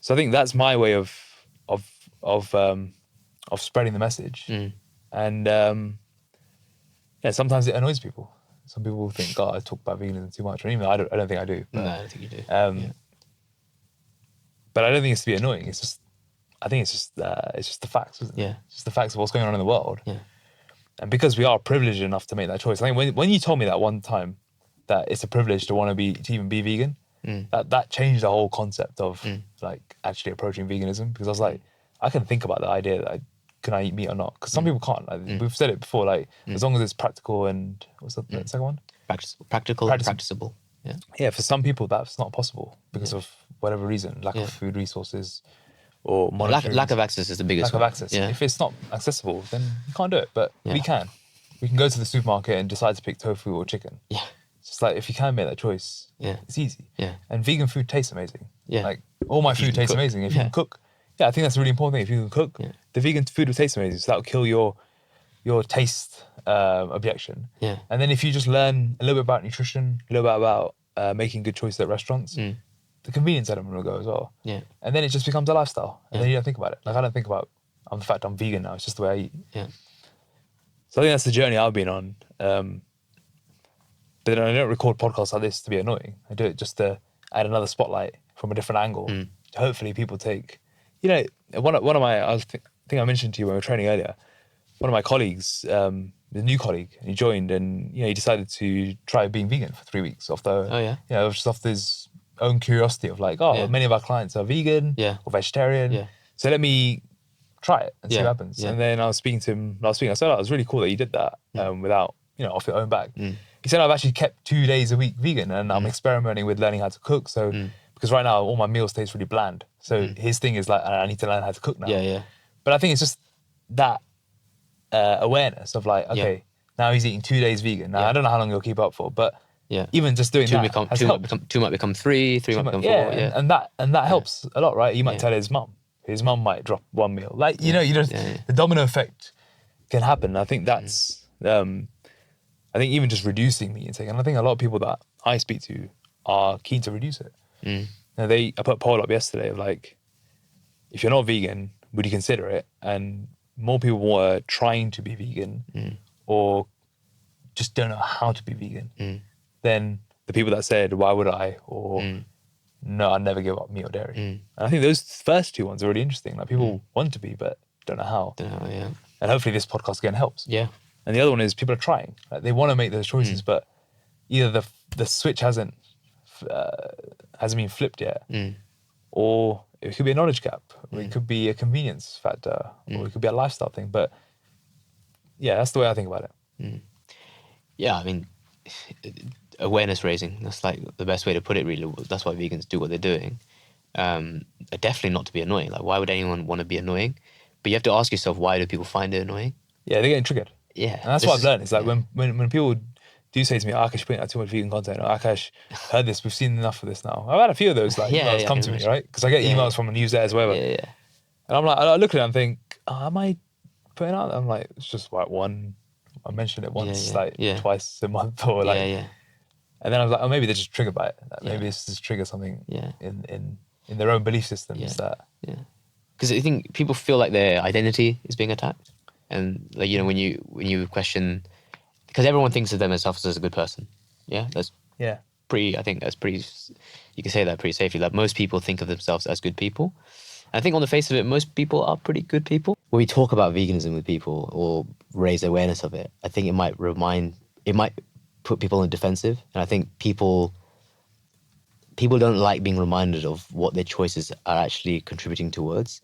So I think that's my way of spreading the message. And sometimes it annoys people. Some people think, God, I talk about veganism too much. And even though I don't think I do. But, no, I don't think you do. But I don't think it's to be annoying. It's just, I think it's just the facts, isn't it? Yeah. It's just the facts of what's going on in the world. Yeah. And because we are privileged enough to make that choice. I think when you told me that one time, that it's a privilege to even be vegan, that changed the whole concept of like actually approaching veganism. Because I was like, I can think about the idea that can I eat meat or not? Because some people can't. Like, we've said it before. Like as long as it's practical and what's the second one? Practical and practicable. Yeah. Yeah. For some people, that's not possible because of whatever reason, lack of food resources, or lack of access is the biggest. Lack of access. Yeah. If it's not accessible, then you can't do it. But we can. We can go to the supermarket and decide to pick tofu or chicken. Yeah. It's just like if you can make that choice, it's easy. Yeah. And vegan food tastes amazing. Yeah. Like all my food tastes amazing. If you can cook. Yeah, I think that's a really important thing. If you can cook, the vegan food will taste amazing. So that'll kill your taste objection. Yeah. And then if you just learn a little bit about nutrition, a little bit about making good choices at restaurants, the convenience element will go as well. Yeah. And then it just becomes a lifestyle. And then you don't think about it. Like I don't think about the fact I'm vegan now. It's just the way I eat. Yeah. So I think that's the journey I've been on. But then I don't record podcasts like this to be annoying. I do it just to add another spotlight from a different angle. Hopefully people take... one of my... I was think I mentioned to you when we were training earlier, one of my colleagues, the new colleague, he joined and he decided to try being vegan for 3 weeks just off his own curiosity of like, many of our clients are vegan or vegetarian, so let me try it and see what happens. And then I was speaking to him last week. I said, it was really cool that you did that without, off your own back. He said, I've actually kept 2 days a week vegan and I'm experimenting with learning how to cook. So, because right now all my meals taste really bland. So his thing is like, I need to learn how to cook now. But I think it's just that awareness of like, okay, now he's eating 2 days vegan. Now I don't know how long he'll keep up for, but even just doing two might become three might become four. And that helps a lot, right? He might tell his mum. His mum might drop one meal. Like, the domino effect can happen. I think that's, I think even just reducing meat intake, and I think a lot of people that I speak to are keen to reduce it. Now I put a poll up yesterday of like, if you're not vegan, would you consider it? And more people were trying to be vegan or just don't know how to be vegan than the people that said, why would I? Or no, I'd never give up meat or dairy. And I think those first two ones are really interesting. Like people want to be, but don't know how. And hopefully this podcast again helps. And the other one is people are trying. Like they want to make those choices, but either the switch hasn't been flipped yet, or it could be a knowledge gap, or it could be a convenience factor, or it could be a lifestyle thing. But yeah, that's the way I think about it. Yeah, I mean, awareness raising, that's like the best way to put it, really. That's why vegans do what they're doing. Definitely not to be annoying. Like, why would anyone want to be annoying? But you have to ask yourself, why do people find it annoying? Yeah, they're getting triggered. Yeah. And that's what I've learned. It's like when people do say to me, Akash, you're putting out too much vegan content, or Akash, heard this, we've seen enough of this now. I've had a few of those emails come to me, right? Because I get emails from newsletters, whatever. And I'm like, I look at it and think, am I putting out? I'm like, it's just like one, I mentioned it once, twice a month, or like, and then I was like, oh, maybe they're just triggered by it. Maybe it's just trigger something in their own belief systems because I think people feel like their identity is being attacked, and like when you question, because everyone thinks of themselves as a good person. That's pretty. I think that's pretty. You can say that pretty safely. Like most people think of themselves as good people. I think on the face of it, most people are pretty good people. When we talk about veganism with people or raise awareness of it, I think it might put people on the defensive. And I think people don't like being reminded of what their choices are actually contributing towards.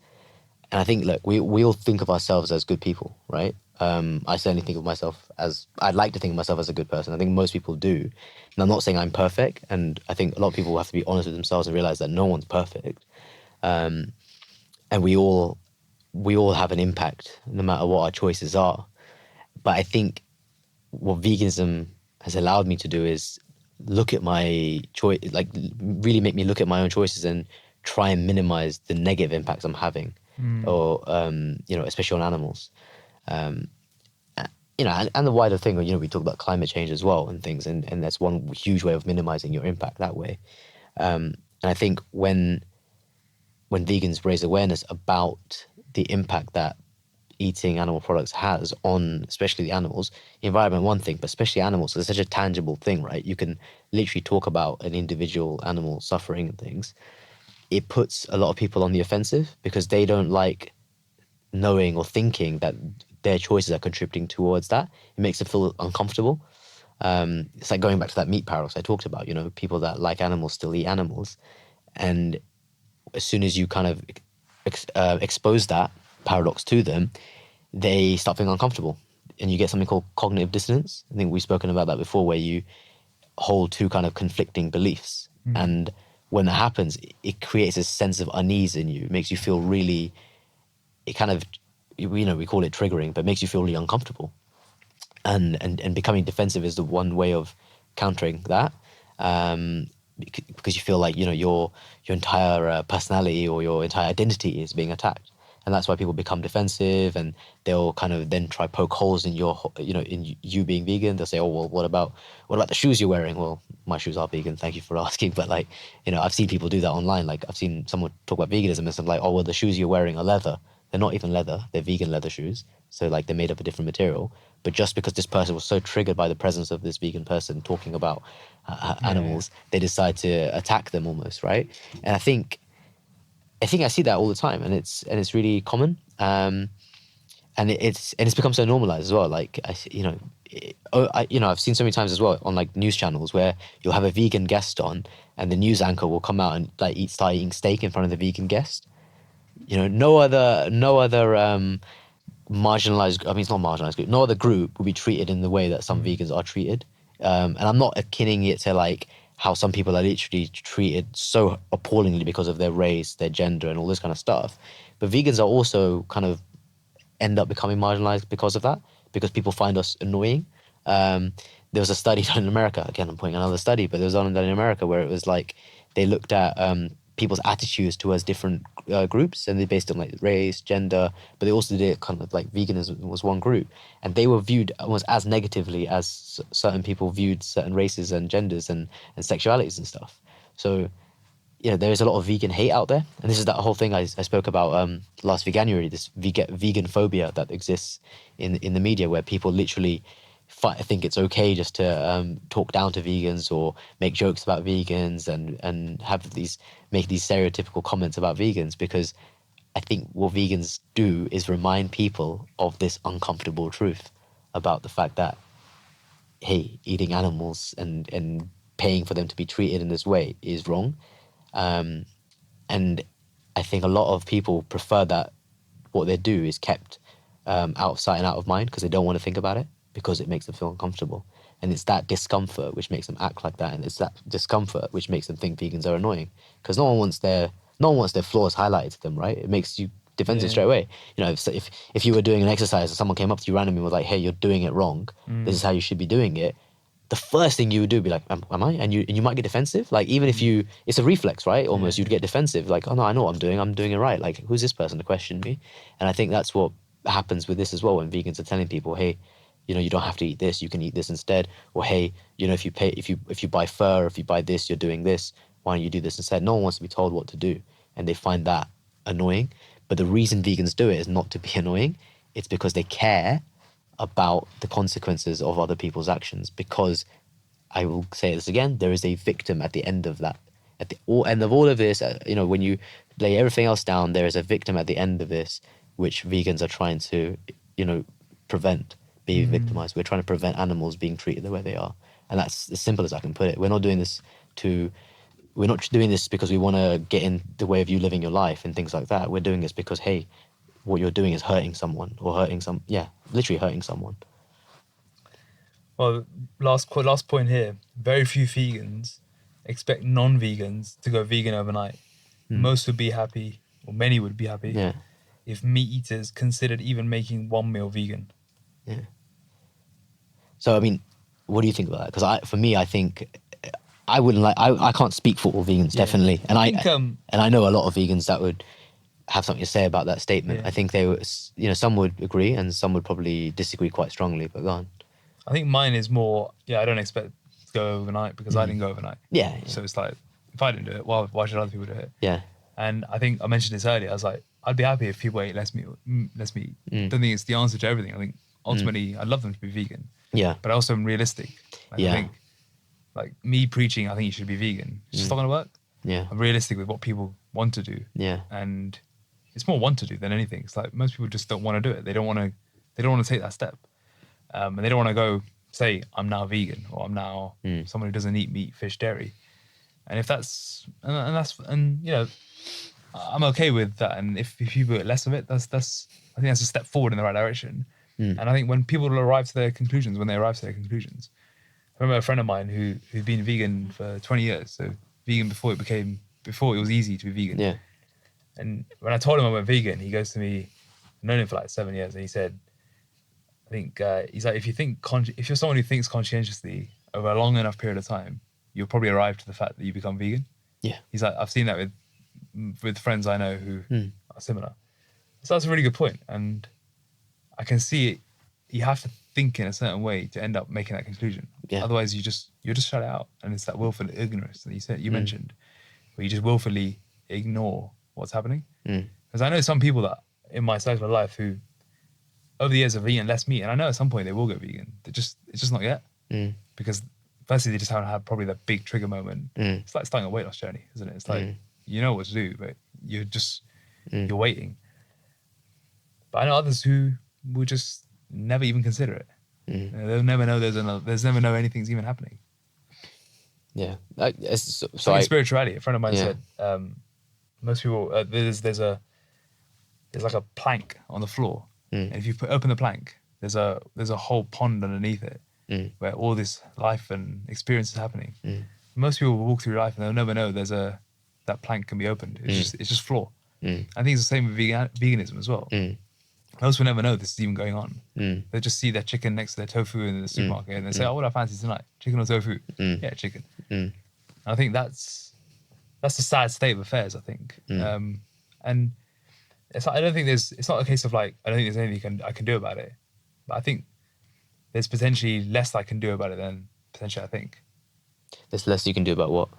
And I think, look, we all think of ourselves as good people, right? I certainly think of myself as, I'd like to think of myself as a good person. I think most people do. And I'm not saying I'm perfect. And I think a lot of people have to be honest with themselves and realize that no one's perfect. And we all have an impact no matter what our choices are. But I think what veganism has allowed me to do is look at my choice, like really make me look at my own choices and try and minimize the negative impacts I'm having, or especially on animals. And the wider thing, we talk about climate change as well and things, and that's one huge way of minimizing your impact that way. And I think when vegans raise awareness about the impact that eating animal products has on especially the animals, the environment one thing, but especially animals, it's such a tangible thing, right? You can literally talk about an individual animal suffering and things. It puts a lot of people on the offensive because they don't like knowing or thinking that their choices are contributing towards that. It makes them feel uncomfortable. It's like going back to that meat paradox I talked about, people that like animals still eat animals. And as soon as you kind of expose that paradox to them, they start feeling uncomfortable. And you get something called cognitive dissonance. I think we've spoken about that before, where you hold two kind of conflicting beliefs. And when that happens, it creates a sense of unease in you. It makes you feel really, it kind of, we call it triggering, but it makes you feel really uncomfortable. And becoming defensive is the one way of countering that. Because you feel like, your entire personality or your entire identity is being attacked. And that's why people become defensive, and they'll kind of then try poke holes in in you being vegan. They'll say, oh, well, what about the shoes you're wearing? Well, my shoes are vegan. Thank you for asking. But I've seen people do that online. Like I've seen someone talk about veganism and stuff like, oh, well, the shoes you're wearing are leather. They're not even leather. They're vegan leather shoes. So like they're made of a different material. But just because this person was so triggered by the presence of this vegan person talking about animals, they decide to attack them almost, right? And I think I see that all the time, and it's really common. And and it's become so normalized as well. Like I've seen so many times as well on like news channels where you'll have a vegan guest on, and the news anchor will come out and like start eating steak in front of the vegan guest. No other marginalized. I mean, it's not marginalized group. No other group will be treated in the way that some vegans are treated. And I'm not akinning it to like how some people are literally treated so appallingly because of their race, their gender, and all this kind of stuff. But vegans are also kind of end up becoming marginalized because of that, because people find us annoying. There was a study done in America. Again, I'm pointing another study, but there was one done in America where it was like they looked at people's attitudes towards different groups, and they based on like race, gender, but they also did it kind of like veganism was one group, and they were viewed almost as negatively as certain people viewed certain races and genders and sexualities and stuff. So there is a lot of vegan hate out there, and this is that whole thing I spoke about last Veganuary, this vegan phobia that exists in the media, where people literally think it's okay just to talk down to vegans or make jokes about vegans and make these stereotypical comments about vegans, because I think what vegans do is remind people of this uncomfortable truth about the fact that, hey, eating animals and paying for them to be treated in this way is wrong. And I think a lot of people prefer that what they do is kept out of sight and out of mind, because they don't want to think about it, because it makes them feel uncomfortable. And it's that discomfort which makes them act like that, and it's that discomfort which makes them think vegans are annoying, because no one wants their flaws highlighted to them, right? It makes you defensive straight away. If you were doing an exercise and someone came up to you randomly and was like, hey, you're doing it wrong, this is how you should be doing it, the first thing you would do would be like, am I? And you might get defensive. Like, even if it's a reflex, right? Almost, you'd get defensive. Like, oh no, I know what I'm doing it right. Like, who's this person to question me? And I think that's what happens with this as well, when vegans are telling people, hey, you don't have to eat this, you can eat this instead. Or hey, if you buy fur, or if you buy this, you're doing this, why don't you do this instead? No one wants to be told what to do, and they find that annoying. But the reason vegans do it is not to be annoying. It's because they care about the consequences of other people's actions, because I will say this again, there is a victim at the end of that. At the end of all of this, when you lay everything else down, there is a victim at the end of this, which vegans are trying to, prevent being victimized. We're trying to prevent animals being treated the way they are. And that's as simple as I can put it. We're not doing this because we want to get in the way of you living your life and things like that. We're doing this because, hey, what you're doing is hurting someone, or literally hurting someone. Well, last point here. Very few vegans expect non-vegans to go vegan overnight. Most would be happy, or many would be happy, if meat eaters considered even making one meal vegan. Yeah. So, I mean, what do you think about that? Because I think I wouldn't like. I can't speak for all vegans, definitely, and I know a lot of vegans that would have something to say about that statement. I think they would, some would agree and some would probably disagree quite strongly. But go on. I think mine is more. I don't expect to go overnight because I didn't go overnight. Yeah. So it's like, if I didn't do it, why should other people do it? Yeah. And I think I mentioned this earlier. I was like, I'd be happy if people ate less meat. Don't think it's the answer to everything. I think ultimately I'd love them to be vegan. Yeah. But I also am realistic. I think, like, me preaching, I think you should be vegan, it's just not going to work. Yeah. I'm realistic with what people want to do. Yeah. And it's more want to do than anything. It's like most people just don't want to do it. They don't want to take that step. And they don't want to go say, I'm now vegan, or I'm now someone who doesn't eat meat, fish, dairy. And if that's, I'm okay with that. And if people eat less of it, I think that's a step forward in the right direction. And I think when people arrive to their conclusions, I remember a friend of mine who'd been vegan for 20 years. So vegan before it was easy to be vegan. Yeah. And when I told him I went vegan, he goes to me, I've known him for like 7 years, and he said, I think, he's like, if you're someone who thinks conscientiously over a long enough period of time, you'll probably arrive to the fact that you become vegan. Yeah. He's like, I've seen that with friends I know who are similar. So that's a really good point. And I can see it. You have to think in a certain way to end up making that conclusion. Yeah. Otherwise, you just shut it out. And it's that willful ignorance that you mentioned, where you just willfully ignore what's happening. Because I know some people that in my circle of life who over the years have eaten less meat, and I know at some point they will go vegan. It's just not yet. Because firstly, they just haven't had probably that big trigger moment. It's like starting a weight loss journey, isn't it? It's like, you know what to do, but you're waiting. But I know others who will just never even consider it. They'll never know there's never know anything's even happening. Yeah. So in spirituality, a friend of mine Yeah. said, most people, there's like a plank on the floor, and if you open the plank, there's a whole pond underneath it where all this life and experience is happening. Most people will walk through life and they'll never know that plank can be opened. It's just floor. I think it's the same with veganism as well. Most will never know this is even going on. They just see their chicken next to their tofu in the supermarket and they say, "Oh, what do I fancy tonight? Chicken or tofu?" Yeah, chicken. And I think that's the sad state of affairs. I think, and I don't think it's not a case of like I don't think there's anything I can do about it, but I think there's potentially less I can do about it than potentially I think. There's less you can do about what?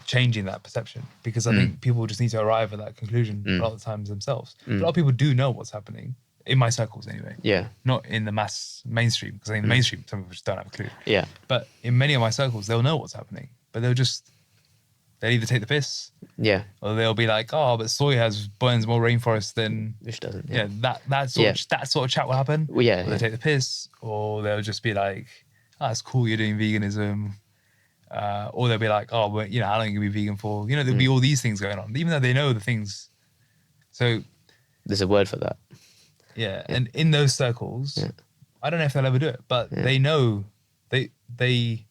Changing that perception, because I think people just need to arrive at that conclusion a lot of the times themselves. A lot of people do know what's happening in my circles anyway. Yeah. Not in the mainstream, because I think the mainstream some people just don't have a clue. Yeah. But in many of my circles, they'll know what's happening, but they'll either take the piss. Yeah. Or they'll be like, "Oh, but soy burns more rainforest than..." Which doesn't. Yeah, that sort of chat will happen. Well, yeah. Or they'll take the piss, or they'll just be like, "Oh, it's cool you're doing veganism." Or they'll be like, "Oh, well, how long are you gonna be vegan for?" There'll be all these things going on, even though they know the things. So there's a word for that. Yeah, and in those circles, I don't know if they'll ever do it, but they know, they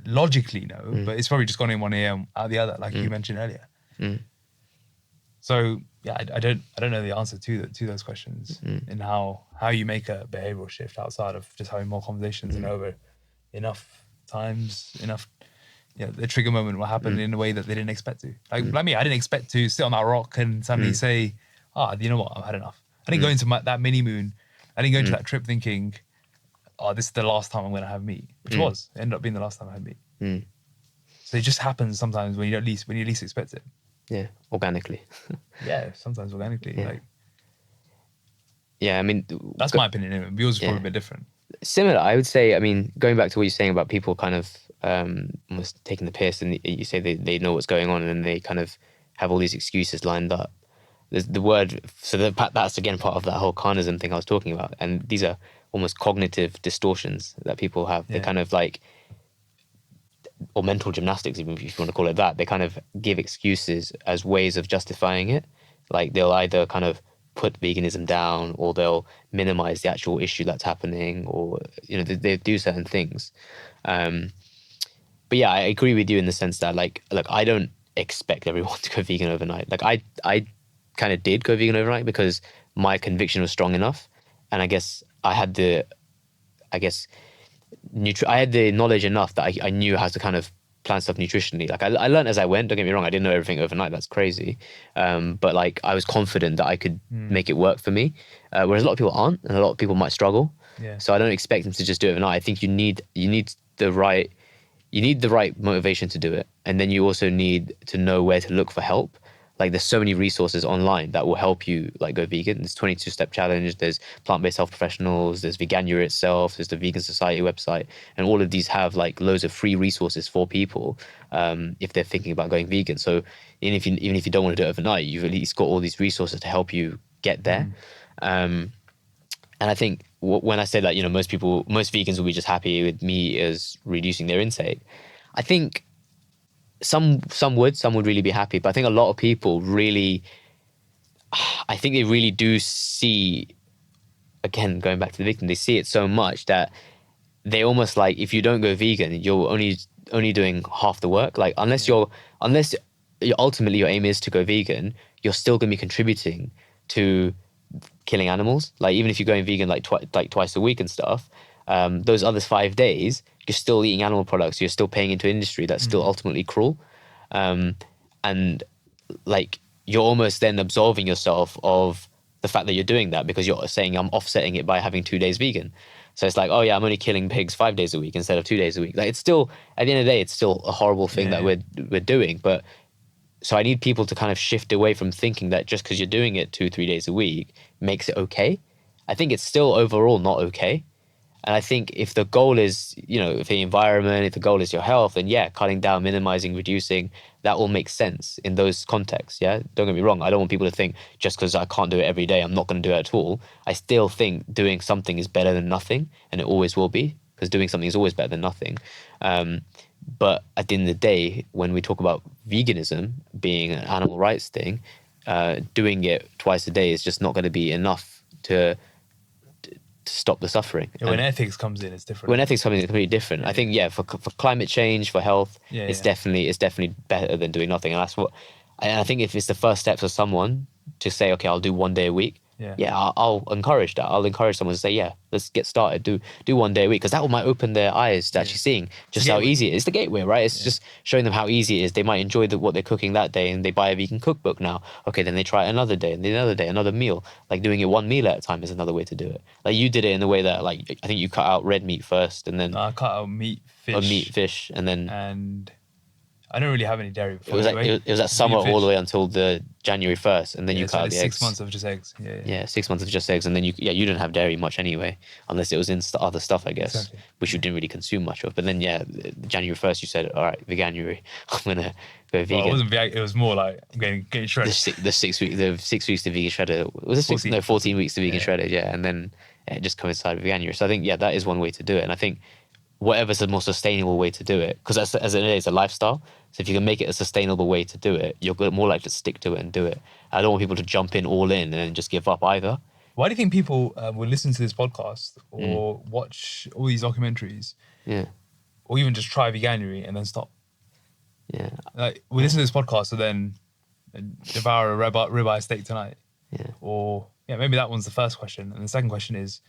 logically know, but it's probably just gone in one ear and out the other, like you mentioned earlier. So yeah, I don't know the answer to those questions and how you make a behavioral shift outside of just having more conversations and over enough times, the trigger moment will happen in a way that they didn't expect to. Like me, I didn't expect to sit on that rock and suddenly say, you know what, I've had enough. I didn't go into that mini moon. I didn't go into that trip thinking, this is the last time I'm going to have meat, which it ended up being the last time I had meat. So it just happens sometimes when you least expect it. Yeah, organically. Yeah, sometimes organically. Yeah, I mean, that's my opinion. Anyway. Yours is probably a bit different. Similar, I would say. I mean, going back to what you're saying about people kind of almost taking the piss, and you say they know what's going on, and then they kind of have all these excuses lined up. There's the word, so that's again part of that whole carnism thing I was talking about, and these are almost cognitive distortions that people have. They kind of like, or mental gymnastics, even if you want to call it that. They kind of give excuses as ways of justifying it. Like they'll either kind of put veganism down, or they'll minimize the actual issue that's happening, or they do certain things. But yeah, I agree with you in the sense that like I don't expect everyone to go vegan overnight. Like I kind of did go vegan overnight because my conviction was strong enough, and I guess I had the knowledge enough that I knew how to kind of plan stuff nutritionally. Like I learned as I went. Don't get me wrong, I didn't know everything overnight. That's crazy. But like I was confident that I could make it work for me. Whereas a lot of people aren't, and a lot of people might struggle. Yeah. So I don't expect them to just do it overnight. I think you need the right motivation to do it, and then you also need to know where to look for help. Like there's so many resources online that will help you like go vegan. There's 22-step challenge, there's plant-based health professionals, there's Veganuary itself, there's the Vegan Society website, and all of these have like loads of free resources for people if they're thinking about going vegan. So even if you don't want to do it overnight, you've at least got all these resources to help you get there. And I think when I say that, most vegans will be just happy with me as reducing their intake. I think some would really be happy, but I think a lot of people really do see, again, going back to the victim, they see it so much that they almost like, if you don't go vegan, you're only doing half the work. Like unless ultimately your aim is to go vegan, you're still going to be contributing to killing animals. Like even if you're going vegan like twice a week and stuff, those other 5 days you're still eating animal products, you're still paying into industry that's still ultimately cruel, and like you're almost then absolving yourself of the fact that you're doing that, because you're saying I'm offsetting it by having 2 days vegan. So it's like, oh yeah, I'm only killing pigs 5 days a week instead of 2 days a week. Like it's still, at the end of the day, it's still a horrible thing that we're doing. But so I need people to kind of shift away from thinking that just because you're doing it 2-3 days a week makes it okay. I think it's still overall not okay. And I think if the goal is, if the environment, if the goal is your health, then yeah, cutting down, minimizing, reducing, that all makes sense in those contexts. Yeah, don't get me wrong. I don't want people to think just because I can't do it every day, I'm not going to do it at all. I still think doing something is better than nothing, and it always will be, because doing something is always better than nothing. But at the end of the day, when we talk about veganism being an animal rights thing, doing it twice a day is just not going to be enough to stop the suffering. Yeah, when ethics comes in, it's different. When ethics comes in, it's completely different. I think, for climate change, for health, it's definitely better than doing nothing. And that's what, and I think if it's the first step for someone to say, okay, I'll do 1 day a week. I'll encourage that. I'll encourage someone to say, let's get started. Do 1 day a week, because that might open their eyes to actually seeing just how easy it is. It's the gateway, right? It's just showing them how easy it is. They might enjoy what they're cooking that day, and they buy a vegan cookbook now. Okay, then they try it another day, and then another day, another meal. Like doing it one meal at a time is another way to do it. Like you did it in the way that, like, I think you cut out red meat first, and then I cut out meat, fish, and then I don't really have any dairy before. It was that summer all the way until the January 1st, and then you cut out the 6 months of just eggs. Yeah, 6 months of just eggs, and then you didn't have dairy much anyway, unless it was in other stuff, I guess, which you didn't really consume much of. But then January 1st, you said, all right, Veganuary, I'm gonna go vegan. Well, it wasn't vegan. It was more like I'm getting shredded. The 6 weeks to vegan shredded. Was it 14 weeks to vegan shredded? Yeah, and then it just coincided with Veganuary. So I think that is one way to do it, and I think whatever's the more sustainable way to do it, because as it is a lifestyle. So if you can make it a sustainable way to do it, you're more likely to stick to it and do it. I don't want people to jump in all in and then just give up either. Why do you think people will listen to this podcast or watch all these documentaries, or even just try Veganuary and then stop? Yeah, like we listen to this podcast and then devour a ribeye steak tonight. Yeah, or maybe that one's the first question, and the second question is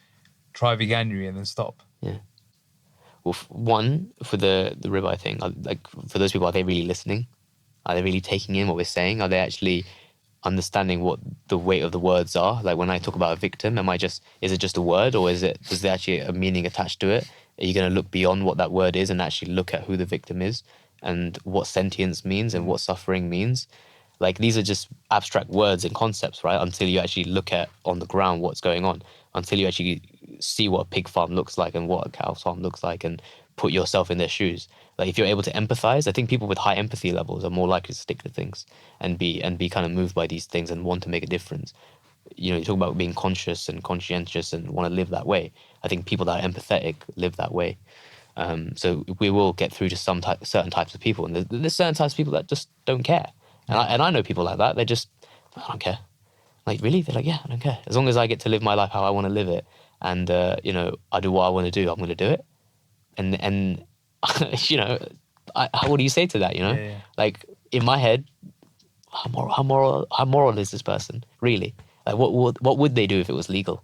try Veganuary and then stop. Yeah. Well, one, for the ribeye thing, like for those people, are they really listening? Are they really taking in what we're saying? Are they actually understanding what the weight of the words are? Like when I talk about a victim, is it just a word, or does there actually a meaning attached to it? Are you going to look beyond what that word is and actually look at who the victim is and what sentience means and what suffering means? Like these are just abstract words and concepts, right? Until you actually look at on the ground what's going on, until you actually see what a pig farm looks like and what a cow farm looks like and put yourself in their shoes. Like if you're able to empathize, I think people with high empathy levels are more likely to stick to things and be kind of moved by these things and want to make a difference. You talk about being conscious and conscientious and want to live that way. I think people that are empathetic live that way. So we will get through to certain types of people, and there's certain types of people that just don't care. And I know people like that. They just, I don't care. Like, really? They're like, yeah, I don't care. As long as I get to live my life how I want to live it, and I do what I want to do, I'm going to do it. And what do you say to that? Yeah. Like in my head, how moral is this person really? Like what would they do if it was legal?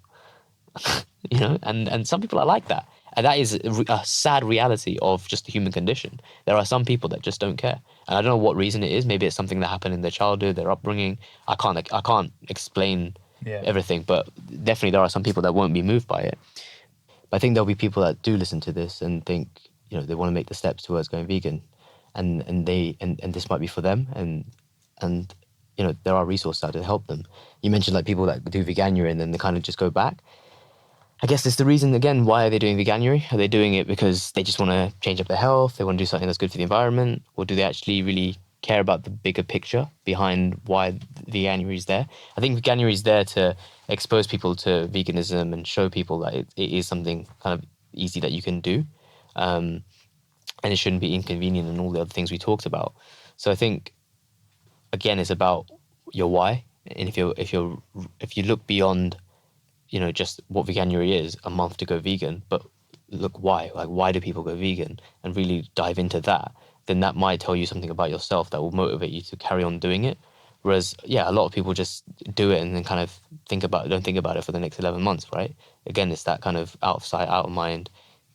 And some people are like that. And that is a sad reality of just the human condition. There are some people that just don't care. And I don't know what reason it is. Maybe it's something that happened in their childhood, their upbringing. I can't explain everything, but definitely there are some people that won't be moved by it. But I think there'll be people that do listen to this and think, they want to make the steps towards going vegan. And this might be for them. And there are resources out to help them. You mentioned like people that do Veganuary and then they kind of just go back. I guess it's the reason, again, why are they doing Veganuary? Are they doing it because they just want to change up their health? They want to do something that's good for the environment? Or do they actually really care about the bigger picture behind why Veganuary is there? I think Veganuary is there to expose people to veganism and show people that it is something kind of easy that you can do. And it shouldn't be inconvenient and all the other things we talked about. So I think, again, it's about your why. And if you look beyond just what Veganuary is, a month to go vegan, but look why, like why do people go vegan, and really dive into that, then that might tell you something about yourself that will motivate you to carry on doing it. Whereas, a lot of people just do it and then kind of don't think about it for the next 11 months, right? Again, it's that kind of out of sight, out of mind,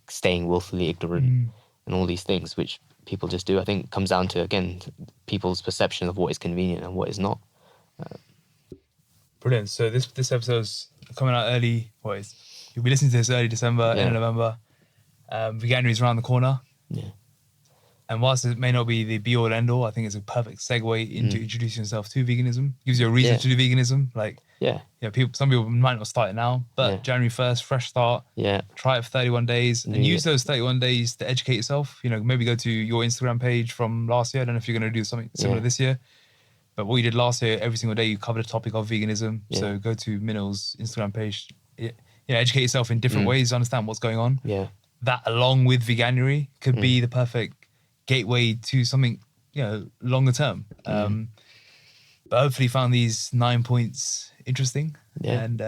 staying willfully ignorant and all these things, which people just do. I think comes down to, again, people's perception of what is convenient and what is not. Brilliant. So this episode's coming out early. You'll be listening to this early December, end of November. Veganuary is around the corner. Yeah. And whilst it may not be the be all end all, I think it's a perfect segue into introducing yourself to veganism. Gives you a reason to do veganism. Like, some people might not start it now, but January 1st, fresh start. Yeah. Try it for 31 days and use those 31 days to educate yourself. You know, maybe go to your Instagram page from last year. I don't know if you're going to do something similar this year, but what you did last year, every single day you covered a topic of veganism. Yeah. So go to Minil's Instagram page. Educate yourself in different ways, understand what's going on. Yeah. That along with Veganuary could be the perfect gateway to something, longer term. But hopefully you found these 9 points interesting. Yeah. And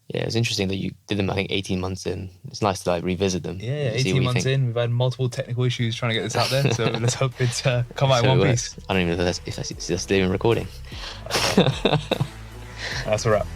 it's interesting that you did them, I think, 18 months in. It's nice to revisit them. Yeah, 18 months in. We've had multiple technical issues trying to get this out there. So let's hope it's come out in one piece. I don't even know if that's even recording. That's a wrap.